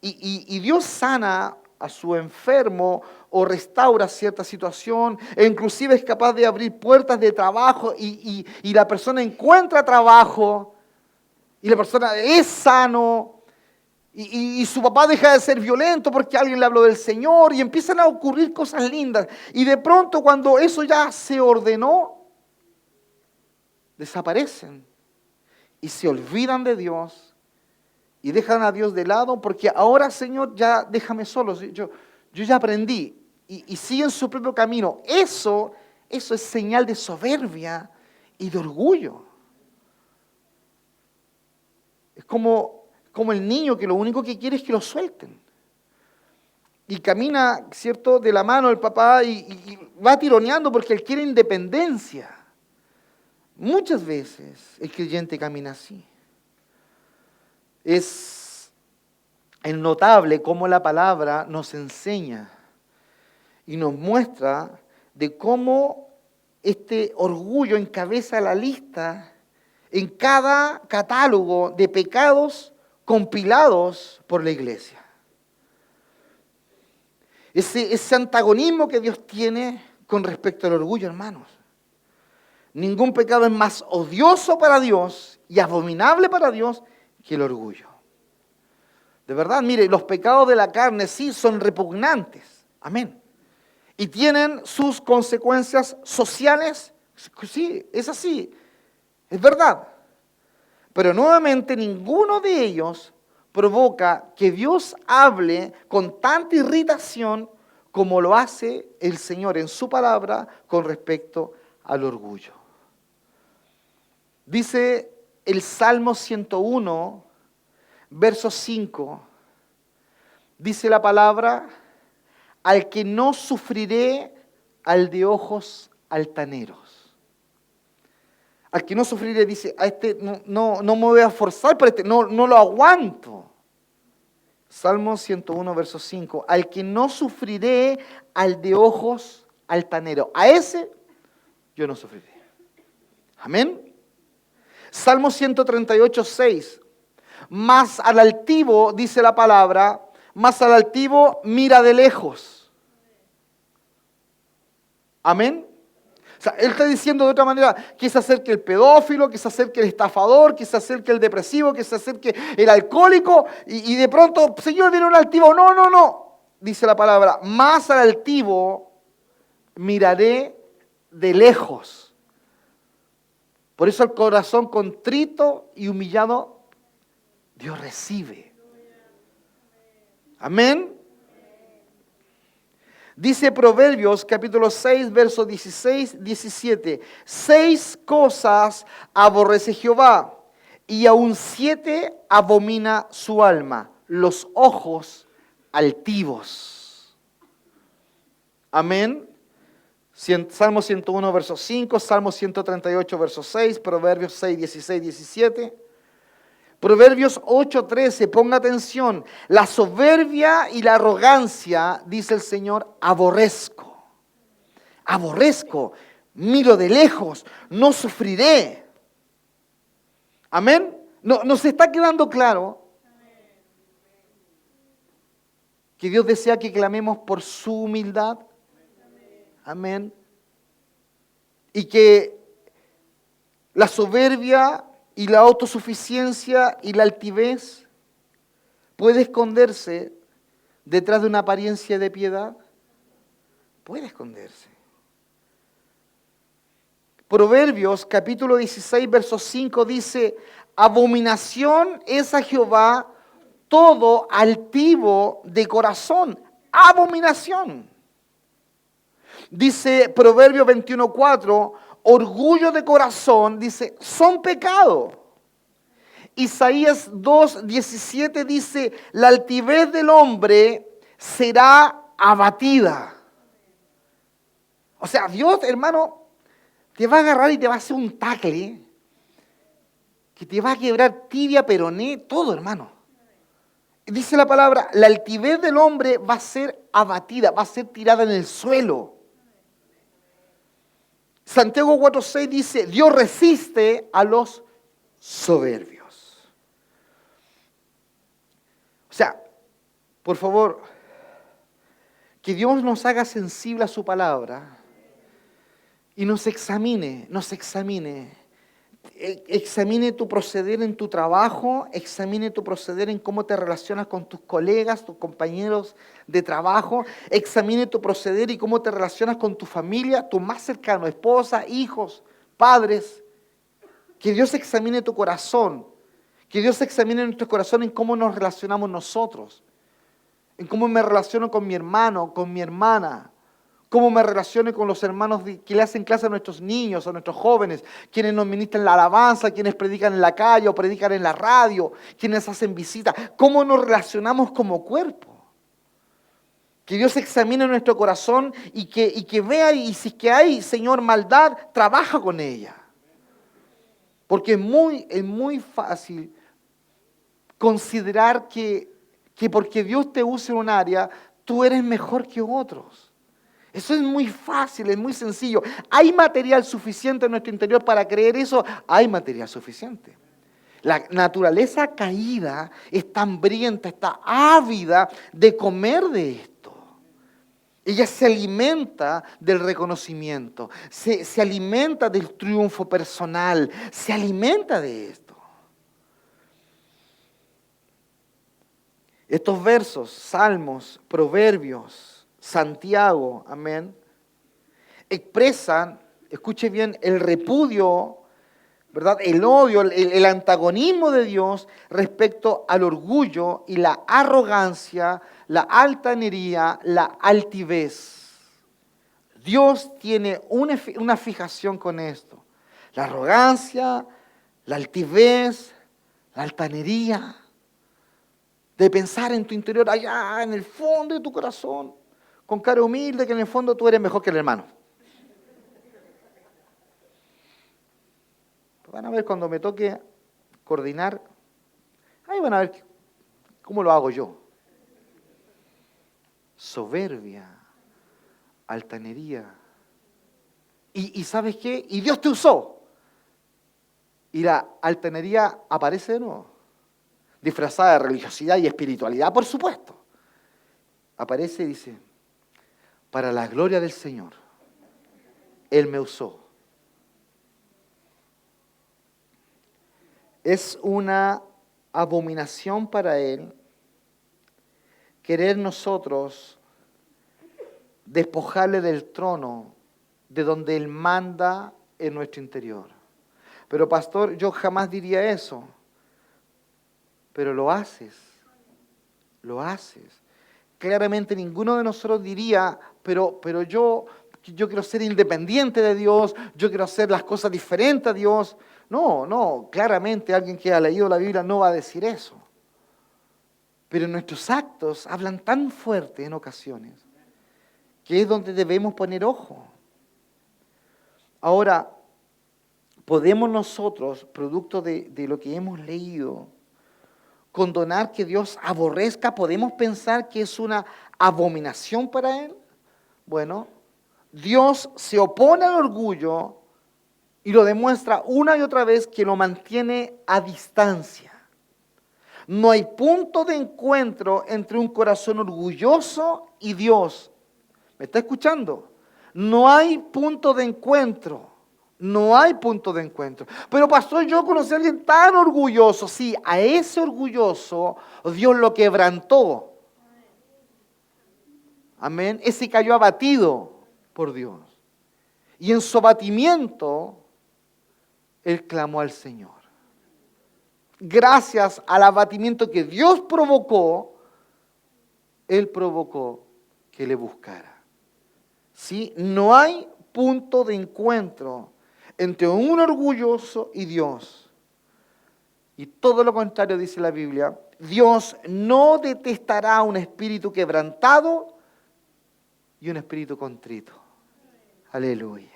y Dios sana a su enfermo o restaura cierta situación, e inclusive es capaz de abrir puertas de trabajo y la persona encuentra trabajo, y la persona es sano, y su papá deja de ser violento porque alguien le habló del Señor y empiezan a ocurrir cosas lindas. Y de pronto cuando eso ya se ordenó, desaparecen y se olvidan de Dios y dejan a Dios de lado porque ahora, Señor, ya déjame solo. Yo ya aprendí y siguen su propio camino. Eso es señal de soberbia y de orgullo. Es como el niño que lo único que quiere es que lo suelten. y camina, ¿cierto?, de la mano el papá y va tironeando porque él quiere independencia. Muchas veces el creyente camina así. Es notable cómo la palabra nos enseña y nos muestra de cómo este orgullo encabeza la lista en cada catálogo de pecados compilados por la iglesia. Ese antagonismo que Dios tiene con respecto al orgullo, hermanos. Ningún pecado es más odioso para Dios y abominable para Dios que el orgullo. De verdad, mire, los pecados de la carne sí son repugnantes. Amén. Y tienen sus consecuencias sociales. Sí, es así. Es verdad. Pero nuevamente ninguno de ellos provoca que Dios hable con tanta irritación como lo hace el Señor en su palabra con respecto al orgullo. Dice el Salmo 101, verso 5, dice la palabra, al que no sufriré al de ojos altaneros. Al que no sufriré, dice, a este no me voy a forzar por este, no lo aguanto. Salmo 101, verso 5, al que no sufriré al de ojos altaneros. A ese yo no sufriré. Amén. Salmo 138, 6. Más al altivo, dice la palabra, más al altivo mira de lejos. Amén. O sea, él está diciendo de otra manera que se acerque el pedófilo, que se acerque el estafador, que se acerque el depresivo, que se acerque el alcohólico y de pronto, Señor, viene un altivo. No. Dice la palabra, más al altivo miraré de lejos. Por eso el corazón contrito y humillado, Dios recibe. Amén. Dice Proverbios capítulo 6, versos 16, 17. 6 cosas aborrece Jehová, y aún 7 abomina su alma: los ojos altivos. Amén. Salmo 101, verso 5, Salmo 138, verso 6, Proverbios 6, 16, 17. Proverbios 8:13, ponga atención, la soberbia y la arrogancia, dice el Señor, aborrezco, miro de lejos, no sufriré. Amén. ¿Nos está quedando claro que Dios desea que clamemos por su humildad? Amén. Y que la soberbia y la autosuficiencia y la altivez puede esconderse detrás de una apariencia de piedad. Puede esconderse. Proverbios capítulo 16, verso 5 dice, abominación es a Jehová todo altivo de corazón. Abominación. Dice Proverbios 21:4, orgullo de corazón, dice, son pecado. Isaías 2:17 dice, la altivez del hombre será abatida. O sea, Dios, hermano, te va a agarrar y te va a hacer un tacle que te va a quebrar tibia, peroné, todo, hermano. Dice la palabra, la altivez del hombre va a ser abatida, va a ser tirada en el suelo. Santiago 4:6 dice, Dios resiste a los soberbios. O sea, por favor, que Dios nos haga sensible a su palabra y nos examine. Examine tu proceder en tu trabajo, examine tu proceder en cómo te relacionas con tus colegas, tus compañeros de trabajo, examine tu proceder y cómo te relacionas con tu familia, tu más cercano, esposa, hijos, padres. Que Dios examine tu corazón, que Dios examine nuestro corazón en cómo nos relacionamos nosotros, en cómo me relaciono con mi hermano, con mi hermana, cómo me relaciono con los hermanos que le hacen clase a nuestros niños, a nuestros jóvenes, quienes nos ministran la alabanza, quienes predican en la calle o predican en la radio, quienes hacen visitas, cómo nos relacionamos como cuerpo. Que Dios examine nuestro corazón y que vea, y si es que hay, Señor, maldad, trabaja con ella. Porque es muy fácil considerar que porque Dios te usa en un área, tú eres mejor que otros. Eso es muy fácil, es muy sencillo. ¿Hay material suficiente en nuestro interior para creer eso? Hay material suficiente. La naturaleza caída está hambrienta, está ávida de comer de esto. Ella se alimenta del reconocimiento, se alimenta del triunfo personal, se alimenta de esto. Estos versos, Salmos, Proverbios, Santiago, amén, expresan, escuche bien, el repudio, ¿verdad? El odio, el antagonismo de Dios respecto al orgullo y la arrogancia, la altanería, la altivez. Dios tiene una fijación con esto. La arrogancia, la altivez, la altanería. De pensar en tu interior, allá en el fondo de tu corazón, con cara humilde, que en el fondo tú eres mejor que el hermano. Van a ver cuando me toque coordinar, ahí van a ver cómo lo hago yo. Soberbia, altanería. ¿Y sabes qué? Y Dios te usó. Y la altanería aparece de nuevo. Disfrazada de religiosidad y espiritualidad, por supuesto. Aparece y dice, para la gloria del Señor, Él me usó. Es una abominación para Él querer nosotros despojarle del trono de donde Él manda en nuestro interior. Pero pastor, yo jamás diría eso. Pero lo haces. Claramente ninguno de nosotros diría, pero yo quiero ser independiente de Dios, yo quiero hacer las cosas diferentes a Dios. No, claramente alguien que ha leído la Biblia no va a decir eso. Pero nuestros actos hablan tan fuerte en ocasiones que es donde debemos poner ojo. Ahora, podemos nosotros, producto de lo que hemos leído, condonar que Dios aborrezca, podemos pensar que es una abominación para Él. Bueno, Dios se opone al orgullo y lo demuestra una y otra vez que lo mantiene a distancia. No hay punto de encuentro entre un corazón orgulloso y Dios. ¿Me está escuchando? No hay punto de encuentro. No hay punto de encuentro. Pero pastor, yo conocí a alguien tan orgulloso. Sí, a ese orgulloso Dios lo quebrantó. Amén. Ese cayó abatido por Dios. Y en su abatimiento, él clamó al Señor. Gracias al abatimiento que Dios provocó, él provocó que le buscara. ¿Sí? No hay punto de encuentro entre un orgulloso y Dios. Y todo lo contrario dice la Biblia, Dios no detestará un espíritu quebrantado y un espíritu contrito. Aleluya.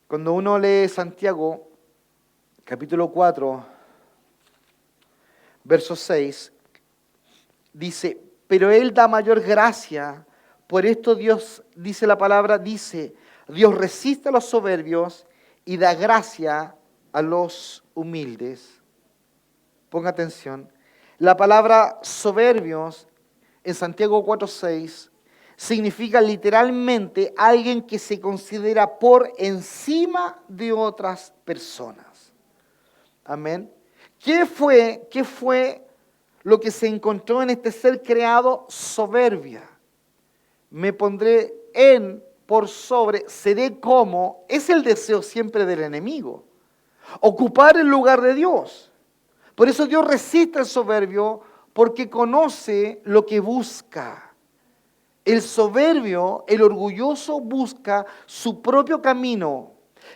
Cuando uno lee Santiago, capítulo 4, verso 6, dice, pero Él da mayor gracia, por esto Dios, dice la palabra, dice, Dios resiste a los soberbios y da gracia a los humildes. Ponga atención. La palabra soberbios en Santiago 4:6 significa literalmente alguien que se considera por encima de otras personas. Amén. ¿Qué fue lo que se encontró en este ser creado? Soberbia. Me pondré por sobre, seré como, es el deseo siempre del enemigo. Ocupar el lugar de Dios. Por eso Dios resiste al soberbio, porque conoce lo que busca. El soberbio, el orgulloso busca su propio camino,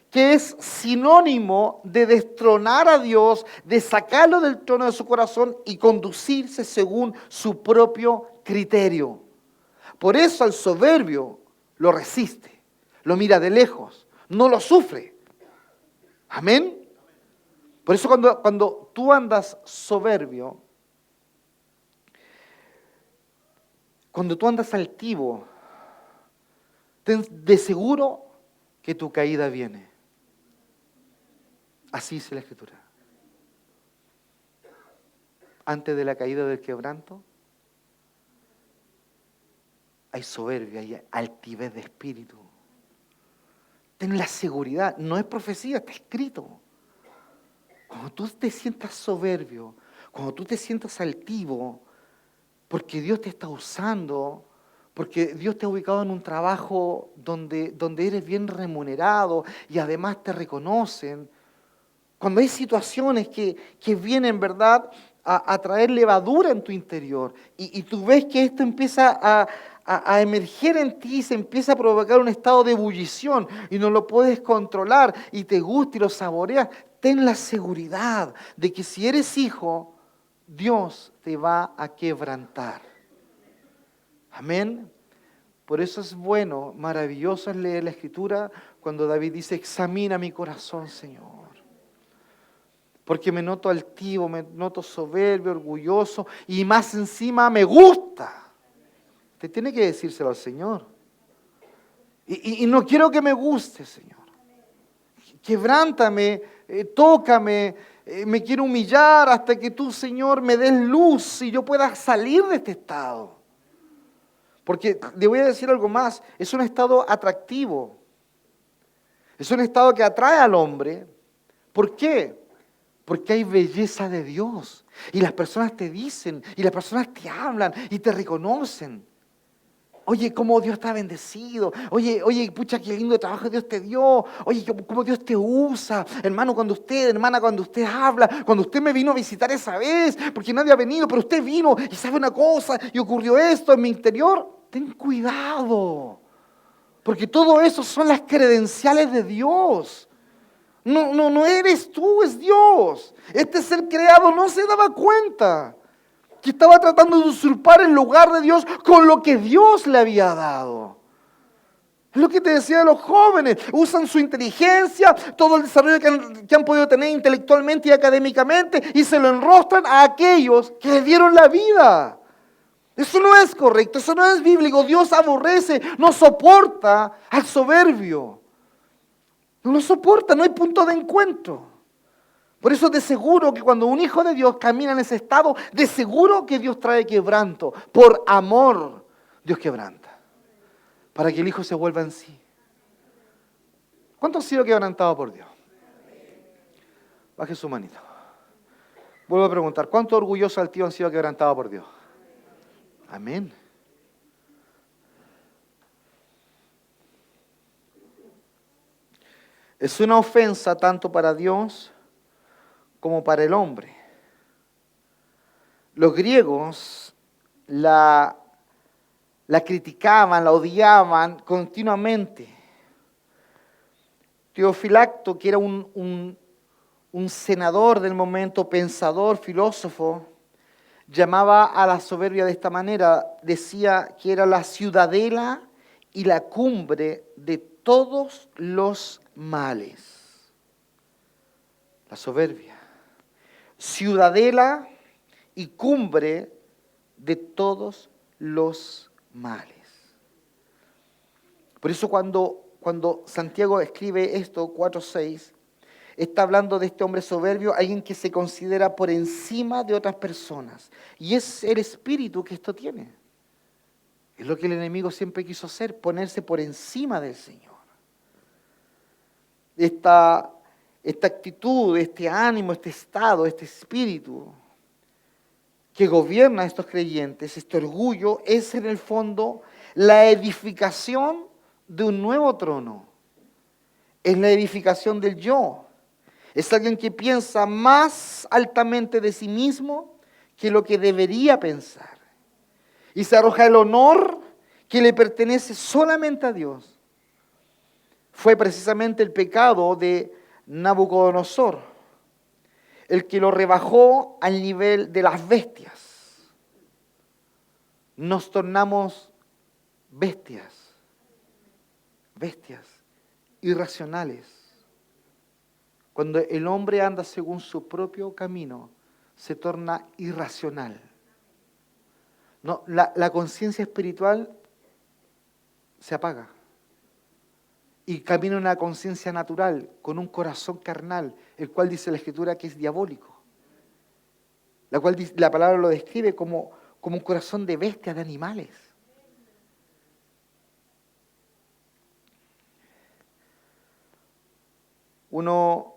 que es sinónimo de destronar a Dios, de sacarlo del trono de su corazón y conducirse según su propio criterio. Por eso al soberbio lo resiste, lo mira de lejos, no lo sufre. Amén. Por eso cuando tú andas soberbio, cuando tú andas altivo, ten de seguro que tu caída viene. Así dice la Escritura. Antes de la caída del quebranto, hay soberbia, hay altivez de espíritu. Ten la seguridad, no es profecía, está escrito. Cuando tú te sientas soberbio, cuando tú te sientas altivo, porque Dios te está usando, porque Dios te ha ubicado en un trabajo donde eres bien remunerado y además te reconocen, cuando hay situaciones que vienen, ¿verdad?, a traer levadura en tu interior y tú ves que esto empieza a emerger en ti, se empieza a provocar un estado de ebullición y no lo puedes controlar y te gusta y lo saboreas, ten la seguridad de que si eres hijo, Dios te va a quebrantar. Amén. Por eso es bueno, maravilloso es leer la Escritura cuando David dice, examina mi corazón, Señor. Porque me noto altivo, me noto soberbio, orgulloso y más encima me gusta. Usted tiene que decírselo al Señor. Y no quiero que me guste, Señor. Quebrántame, tócame, me quiero humillar hasta que tú, Señor, me des luz y yo pueda salir de este estado. Porque le voy a decir algo más, es un estado atractivo. Es un estado que atrae al hombre. ¿Por qué? Porque hay belleza de Dios. Y las personas te dicen, y las personas te hablan y te reconocen. Oye, cómo Dios está bendecido. Oye, pucha, qué lindo trabajo Dios te dio. Oye, cómo Dios te usa. Hermano, hermana, cuando usted habla, cuando usted me vino a visitar esa vez, porque nadie ha venido, pero usted vino y sabe una cosa, y ocurrió esto en mi interior. Ten cuidado. Porque todo eso son las credenciales de Dios. No eres tú, es Dios. Este ser creado no se daba cuenta que estaba tratando de usurpar el lugar de Dios con lo que Dios le había dado. Es lo que te decía de los jóvenes. Usan su inteligencia, todo el desarrollo que han podido tener intelectualmente y académicamente y se lo enrostran a aquellos que le dieron la vida. Eso no es correcto, eso no es bíblico. Dios aborrece, no soporta al soberbio. No lo soporta, no hay punto de encuentro. Por eso de seguro que cuando un hijo de Dios camina en ese estado, de seguro que Dios trae quebranto. Por amor, Dios quebranta. Para que el hijo se vuelva en sí. ¿Cuántos han sido quebrantados por Dios? Baje su manito. Vuelvo a preguntar, ¿cuántos orgullosos altivos han sido quebrantados por Dios? Amén. Es una ofensa tanto para Dios como para el hombre. Los griegos la criticaban, la odiaban continuamente. Teofilacto, que era un senador del momento, pensador, filósofo, llamaba a la soberbia de esta manera. Decía que era la ciudadela y la cumbre de todos los males. La soberbia. Ciudadela y cumbre de todos los males. Por eso cuando Santiago escribe esto, 4:6, está hablando de este hombre soberbio, alguien que se considera por encima de otras personas. Y es el espíritu que esto tiene. Es lo que el enemigo siempre quiso hacer, ponerse por encima del Señor. Esta actitud, este ánimo, este estado, este espíritu que gobierna a estos creyentes, este orgullo, es en el fondo la edificación de un nuevo trono. Es la edificación del yo. Es alguien que piensa más altamente de sí mismo que lo que debería pensar. Y se arroja el honor que le pertenece solamente a Dior. fue precisamente el pecado de Nabucodonosor, el que lo rebajó al nivel de las bestias. Nos tornamos bestias irracionales. Cuando el hombre anda según su propio camino, se torna irracional. No, la conciencia espiritual se apaga y camina una conciencia natural, con un corazón carnal, el cual dice la Escritura que es diabólico, la cual la palabra lo describe como un corazón de bestia, de animales. Uno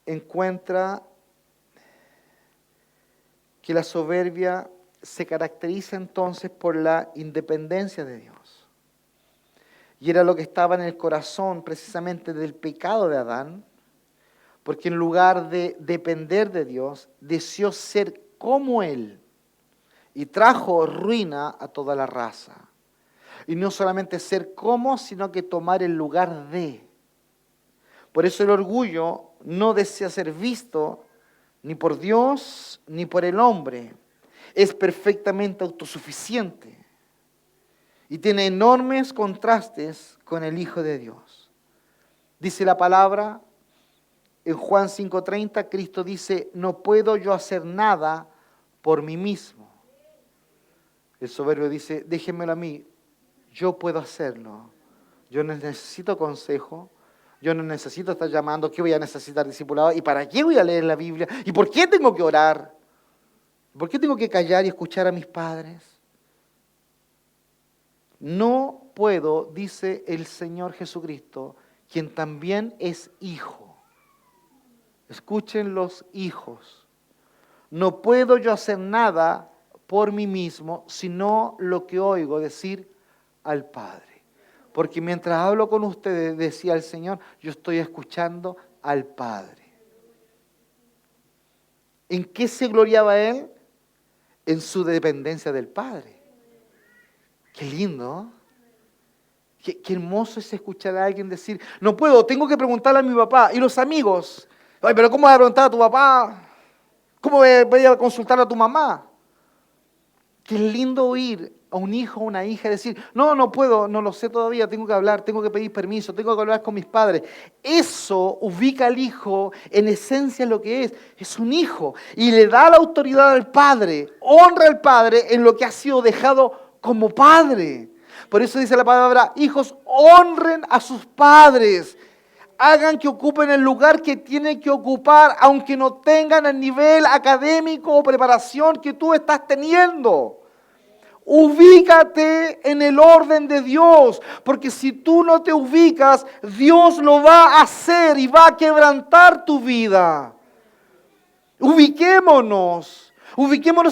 encuentra que la soberbia se caracteriza entonces por la independencia de Dios. Y era lo que estaba en el corazón precisamente del pecado de Adán, porque en lugar de depender de Dios, deseó ser como Él y trajo ruina a toda la raza. Y no solamente ser como, sino que tomar el lugar de. Por eso el orgullo no desea ser visto ni por Dios ni por el hombre. Es perfectamente autosuficiente y tiene enormes contrastes con el Hijo de Dios. Dice la palabra en Juan 5:30, Cristo dice, no puedo yo hacer nada por mí mismo. El soberbio dice, déjenmelo a mí, yo puedo hacerlo. Yo no necesito consejo. Yo no necesito estar llamando, ¿qué voy a necesitar discipulado? ¿Y para qué voy a leer la Biblia? ¿Y por qué tengo que orar? ¿Por qué tengo que callar y escuchar a mis padres? No puedo, dice el Señor Jesucristo, quien también es hijo. Escuchen los hijos. No puedo yo hacer nada por mí mismo, sino lo que oigo decir al Padre. Porque mientras hablo con ustedes, decía el Señor, yo estoy escuchando al Padre. ¿En qué se gloriaba Él? En su dependencia del Padre. Qué lindo. Qué hermoso es escuchar a alguien decir, no puedo, tengo que preguntarle a mi papá. Y los amigos, ay, pero ¿cómo vas a preguntar a tu papá? ¿Cómo voy a consultar a tu mamá? Qué lindo oír a un hijo o una hija decir, no puedo, no lo sé todavía, tengo que hablar, tengo que pedir permiso, tengo que hablar con mis padres. Eso ubica al hijo en esencia lo que es un hijo. Y le da la autoridad al padre, honra al padre en lo que ha sido dejado como padre. Por eso dice la palabra, hijos, honren a sus padres. Hagan que ocupen el lugar que tienen que ocupar, aunque no tengan el nivel académico o preparación que tú estás teniendo. Ubícate en el orden de Dios, porque si tú no te ubicas, Dios lo va a hacer y va a quebrantar tu vida. Ubiquémonos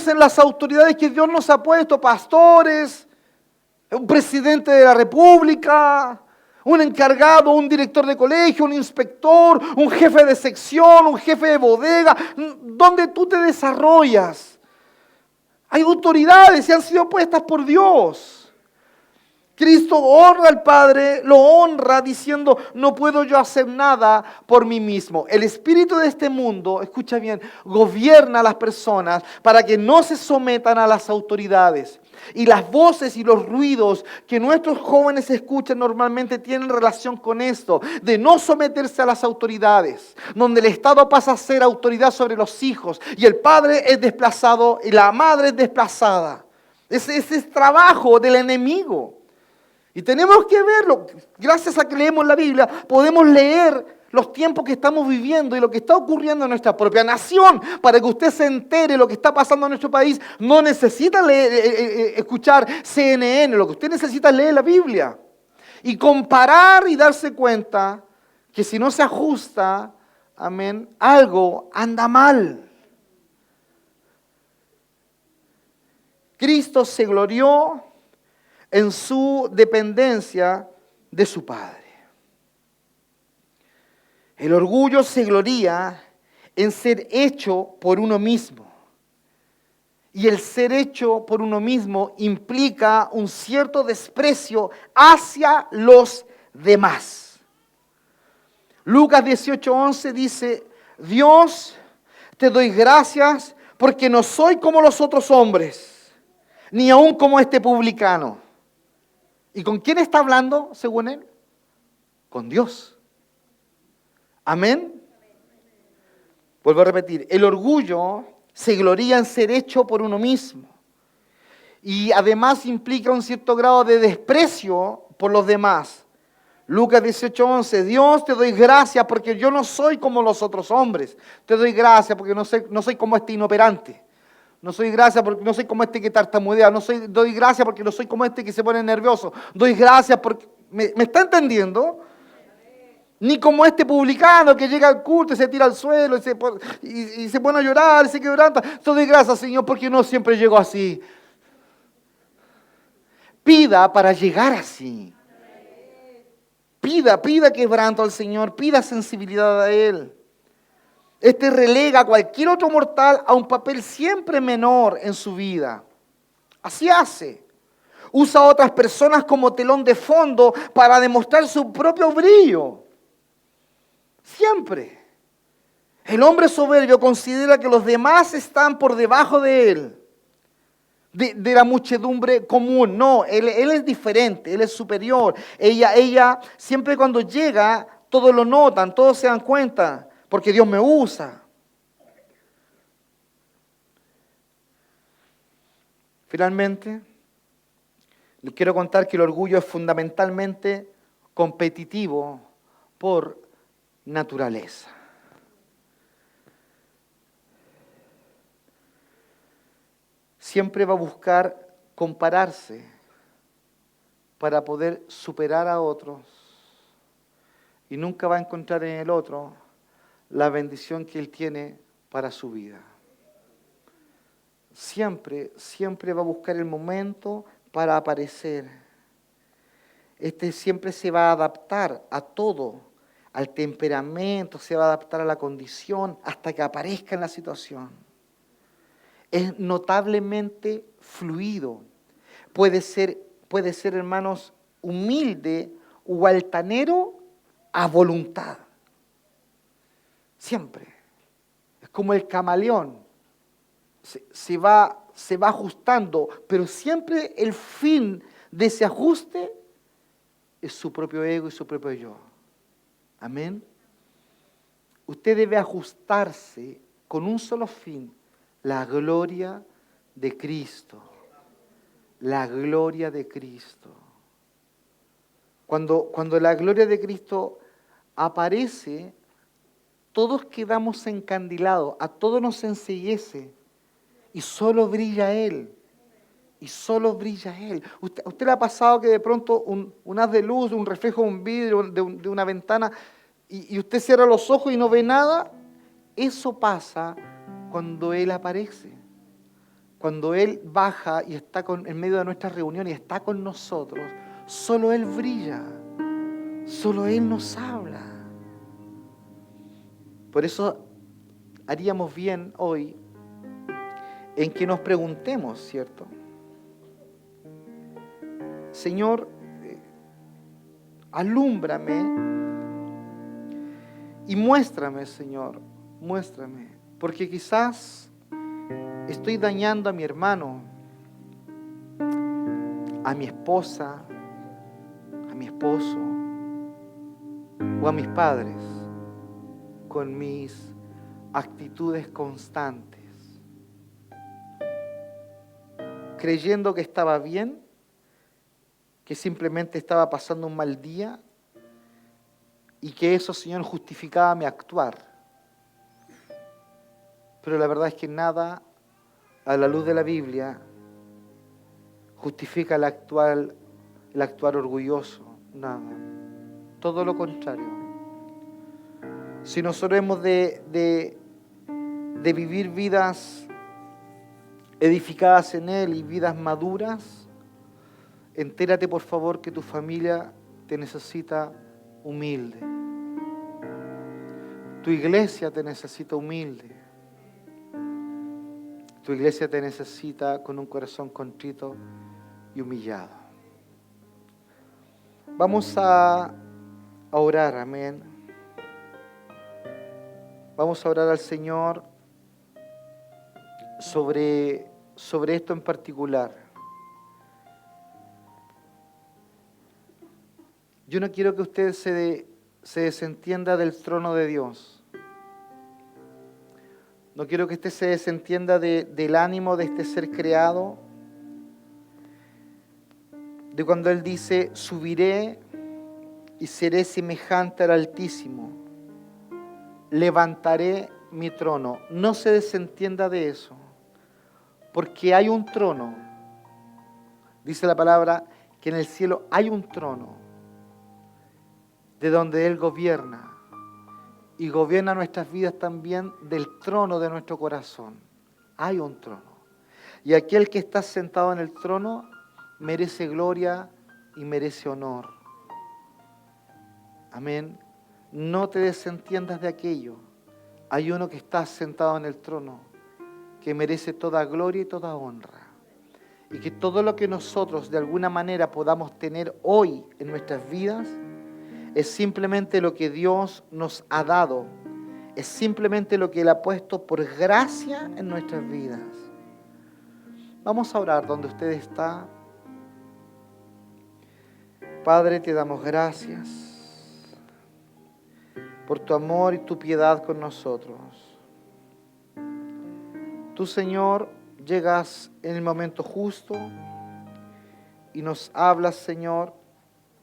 en las autoridades que Dios nos ha puesto, pastores, un presidente de la República, un encargado, un director de colegio, un inspector, un jefe de sección, un jefe de bodega, donde tú te desarrollas. Hay autoridades y han sido puestas por Dios. Cristo honra al Padre, lo honra diciendo, no puedo yo hacer nada por mí mismo. El espíritu de este mundo, escucha bien, gobierna a las personas para que no se sometan a las autoridades. Y las voces y los ruidos que nuestros jóvenes escuchan normalmente tienen relación con esto, de no someterse a las autoridades, donde el Estado pasa a ser autoridad sobre los hijos y el padre es desplazado y la madre es desplazada. Ese es trabajo del enemigo. Y tenemos que verlo, gracias a que leemos la Biblia, podemos leer los tiempos que estamos viviendo y lo que está ocurriendo en nuestra propia nación, para que usted se entere de lo que está pasando en nuestro país. No necesita escuchar CNN, lo que usted necesita es leer la Biblia y comparar y darse cuenta que si no se ajusta, amén, algo anda mal. Cristo se glorió en su dependencia de su Padre. El orgullo se gloría en ser hecho por uno mismo. Y el ser hecho por uno mismo implica un cierto desprecio hacia los demás. Lucas 18:11 dice, Dios, te doy gracias porque no soy como los otros hombres, ni aun como este publicano. ¿Y con quién está hablando, según él? Con Dios. Amén. Vuelvo a repetir, el orgullo se gloría en ser hecho por uno mismo. Y además implica un cierto grado de desprecio por los demás. Lucas 18:11, Dios, te doy gracias porque yo no soy como los otros hombres. Te doy gracias porque no soy como este inoperante. No soy gracias porque no soy como este que tartamudea. Doy gracias porque no soy como este que se pone nervioso. Doy gracias porque... ¿Me está entendiendo? Ni como este publicano que llega al culto y se tira al suelo y se pone a llorar y se quebranta. Te doy gracias, Señor, porque no siempre llego así. Pida para llegar así. Pida quebranto al Señor, pida sensibilidad a Él. Este relega a cualquier otro mortal a un papel siempre menor en su vida. Así hace. Usa a otras personas como telón de fondo para demostrar su propio brillo. Siempre. El hombre soberbio considera que los demás están por debajo de él. De la muchedumbre común. No, él es diferente, él es superior. Ella, siempre cuando llega, todos lo notan, todos se dan cuenta, porque Dios me usa. Finalmente, les quiero contar que el orgullo es fundamentalmente competitivo por naturaleza. Siempre va a buscar compararse para poder superar a otros y nunca va a encontrar en el otro la bendición que él tiene para su vida. Siempre va a buscar el momento para aparecer. Siempre se va a adaptar a todo, al temperamento, se va a adaptar a la condición hasta que aparezca en la situación. Es notablemente fluido. Puede ser, hermanos, humilde o altanero a voluntad. Siempre. Es como el camaleón. Se va ajustando, pero siempre el fin de ese ajuste es su propio ego y su propio yo. Amén. Usted debe ajustarse con un solo fin: la gloria de Cristo. La gloria de Cristo. Cuando la gloria de Cristo aparece, todos quedamos encandilados, a todos nos ensellece y solo brilla Él. Y solo brilla Él. ¿Usted le ha pasado que de pronto un haz de luz, un reflejo de un vidrio, de una ventana, y usted cierra los ojos y no ve nada? Eso pasa cuando Él aparece. Cuando Él baja y está en medio de nuestras reuniones y está con nosotros, solo Él brilla, solo Él nos habla. Por eso haríamos bien hoy en que nos preguntemos, ¿cierto? Señor, alúmbrame y muéstrame, Señor, muéstrame, porque quizás estoy dañando a mi hermano, a mi esposa, a mi esposo o a mis padres con mis actitudes constantes, creyendo que estaba bien, que simplemente estaba pasando un mal día y que eso, Señor, justificaba mi actuar. Pero la verdad es que nada, a la luz de la Biblia, justifica el actuar orgulloso, nada. Todo lo contrario. Si nosotros hemos de vivir vidas edificadas en Él y vidas maduras, entérate por favor que tu familia te necesita humilde. Tu iglesia te necesita humilde. Tu iglesia te necesita con un corazón contrito y humillado. Vamos a orar, amén. Vamos a orar al Señor sobre esto en particular. Yo no quiero que usted se desentienda del trono de Dios. No quiero que usted se desentienda del ánimo de este ser creado, de cuando Él dice, subiré y seré semejante al Altísimo, levantaré mi trono. No se desentienda de eso, porque hay un trono. Dice la palabra que en el cielo hay un trono, de donde Él gobierna, y gobierna nuestras vidas también del trono de nuestro corazón. Hay un trono. Y aquel que está sentado en el trono merece gloria y merece honor. Amén. No te desentiendas de aquello. Hay uno que está sentado en el trono, que merece toda gloria y toda honra. Y que todo lo que nosotros de alguna manera podamos tener hoy en nuestras vidas es simplemente lo que Dios nos ha dado. Es simplemente lo que Él ha puesto por gracia en nuestras vidas. Vamos a orar donde usted está. Padre, te damos gracias por tu amor y tu piedad con nosotros. Tú, Señor, llegas en el momento justo y nos hablas, Señor,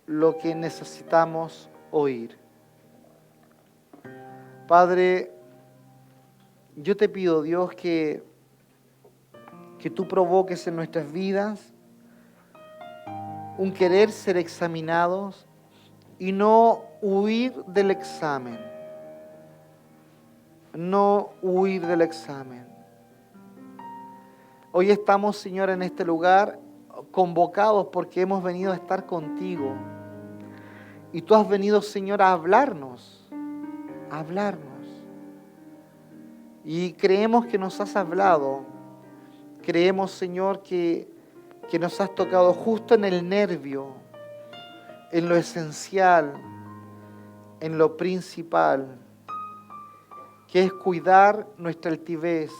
lo que necesitamos oír. Padre, yo te pido, Dios, que tú provoques en nuestras vidas un querer ser examinados y no huir del examen. No huir del examen. Hoy estamos, Señor, en este lugar convocados porque hemos venido a estar contigo. Y tú has venido, Señor, a hablarnos. A hablarnos. Y creemos que nos has hablado. Creemos, Señor, que nos has tocado justo en el nervio, en lo esencial, en lo principal, que es cuidar nuestra altivez,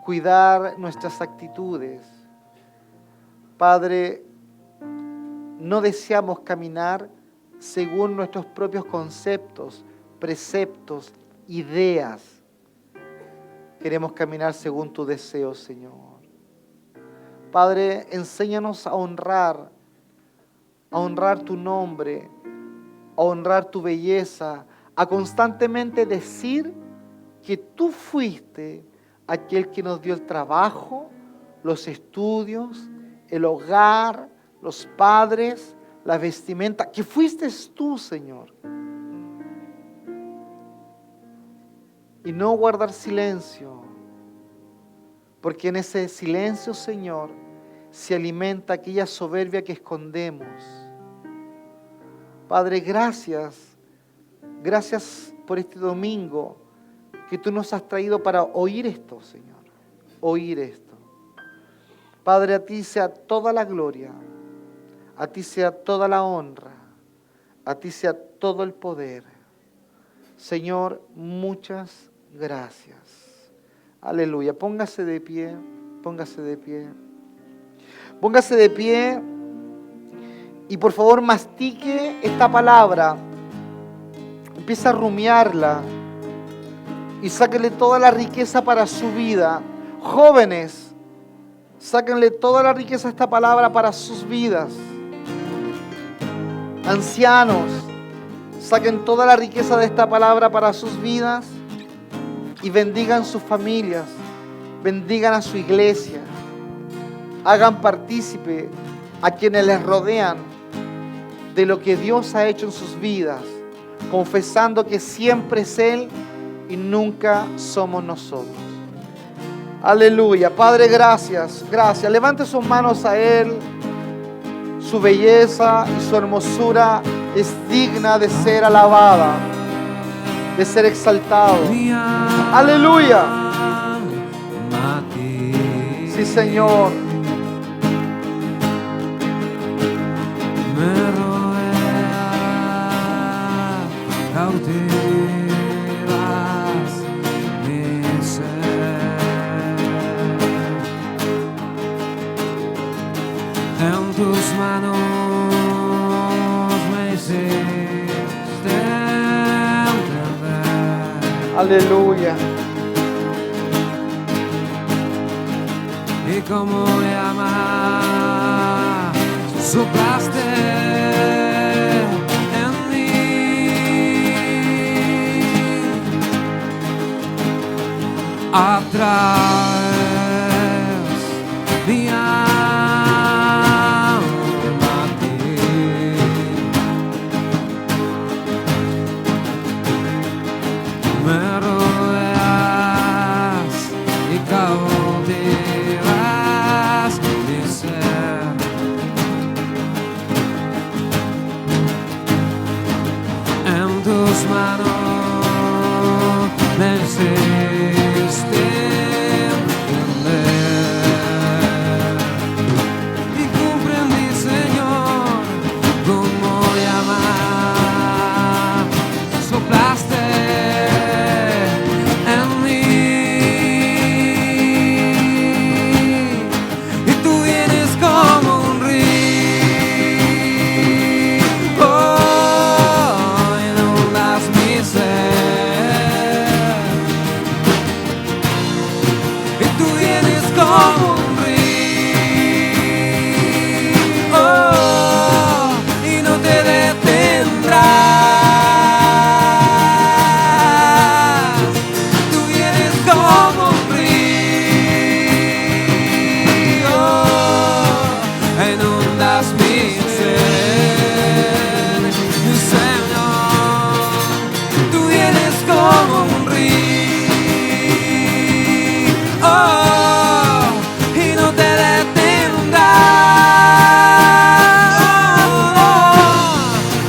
cuidar nuestras actitudes. Padre, no deseamos caminar según nuestros propios conceptos, preceptos, ideas. Queremos caminar según tu deseo, Señor. Padre, enséñanos a honrar tu nombre, a honrar tu belleza, a constantemente decir que tú fuiste aquel que nos dio el trabajo, los estudios, el hogar, los padres, la vestimenta, que fuiste tú, Señor. Y no guardar silencio, porque en ese silencio, Señor, se alimenta aquella soberbia que escondemos. Padre, gracias por este domingo que tú nos has traído para oír esto, Señor, oír esto. Padre, a ti sea toda la gloria, a ti sea toda la honra, a ti sea todo el poder. Señor, muchas gracias. Aleluya. Póngase de pie, póngase de pie. Póngase de pie y por favor mastique esta palabra. Empieza a rumiarla y sáquenle toda la riqueza para su vida. Jóvenes, sáquenle toda la riqueza a esta palabra para sus vidas. Ancianos, saquen toda la riqueza de esta palabra para sus vidas y bendigan sus familias, bendigan a su iglesia. Hagan partícipe a quienes les rodean de lo que Dios ha hecho en sus vidas, confesando que siempre es Él y nunca somos nosotros. Aleluya. Padre, gracias, gracias. Levante sus manos a Él. Su belleza y su hermosura es digna de ser alabada, de ser exaltado. Aleluya. Sí, Señor. Me rodea cautiva Aleluya. Y como llama, soplaste en mí. Atraes mi alma a ti. Me rodeas y cautivas mi ser. En tus manos me hiciste entender. Y comprendí, Señor, cómo llamar. Soplaste en mí. Y tú vienes como un río. Oh, inundas mi ser. Y tú vienes como un río. Oh, y no te detendrás. Tú vienes como un río. Inundas mi ser, mi Señor. Tú vienes como un río. Oh, y no te detendrás.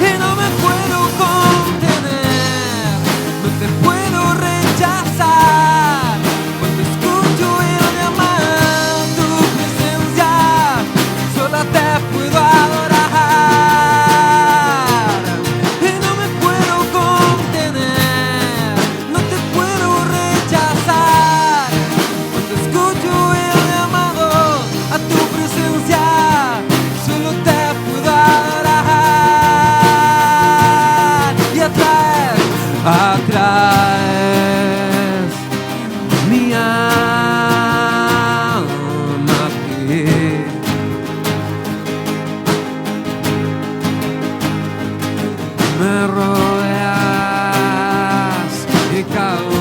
Y no me puedo contener, no te puedo rechazar. Cuando escucho el llamado, tu presencia, solo te puedo adorar. Y no me puedo contener, no te puedo rechazar. Cuando escucho el llamado a tu presencia, solo te puedo adorar. Y atraes mi alma a ti. Me rodeas y cautivas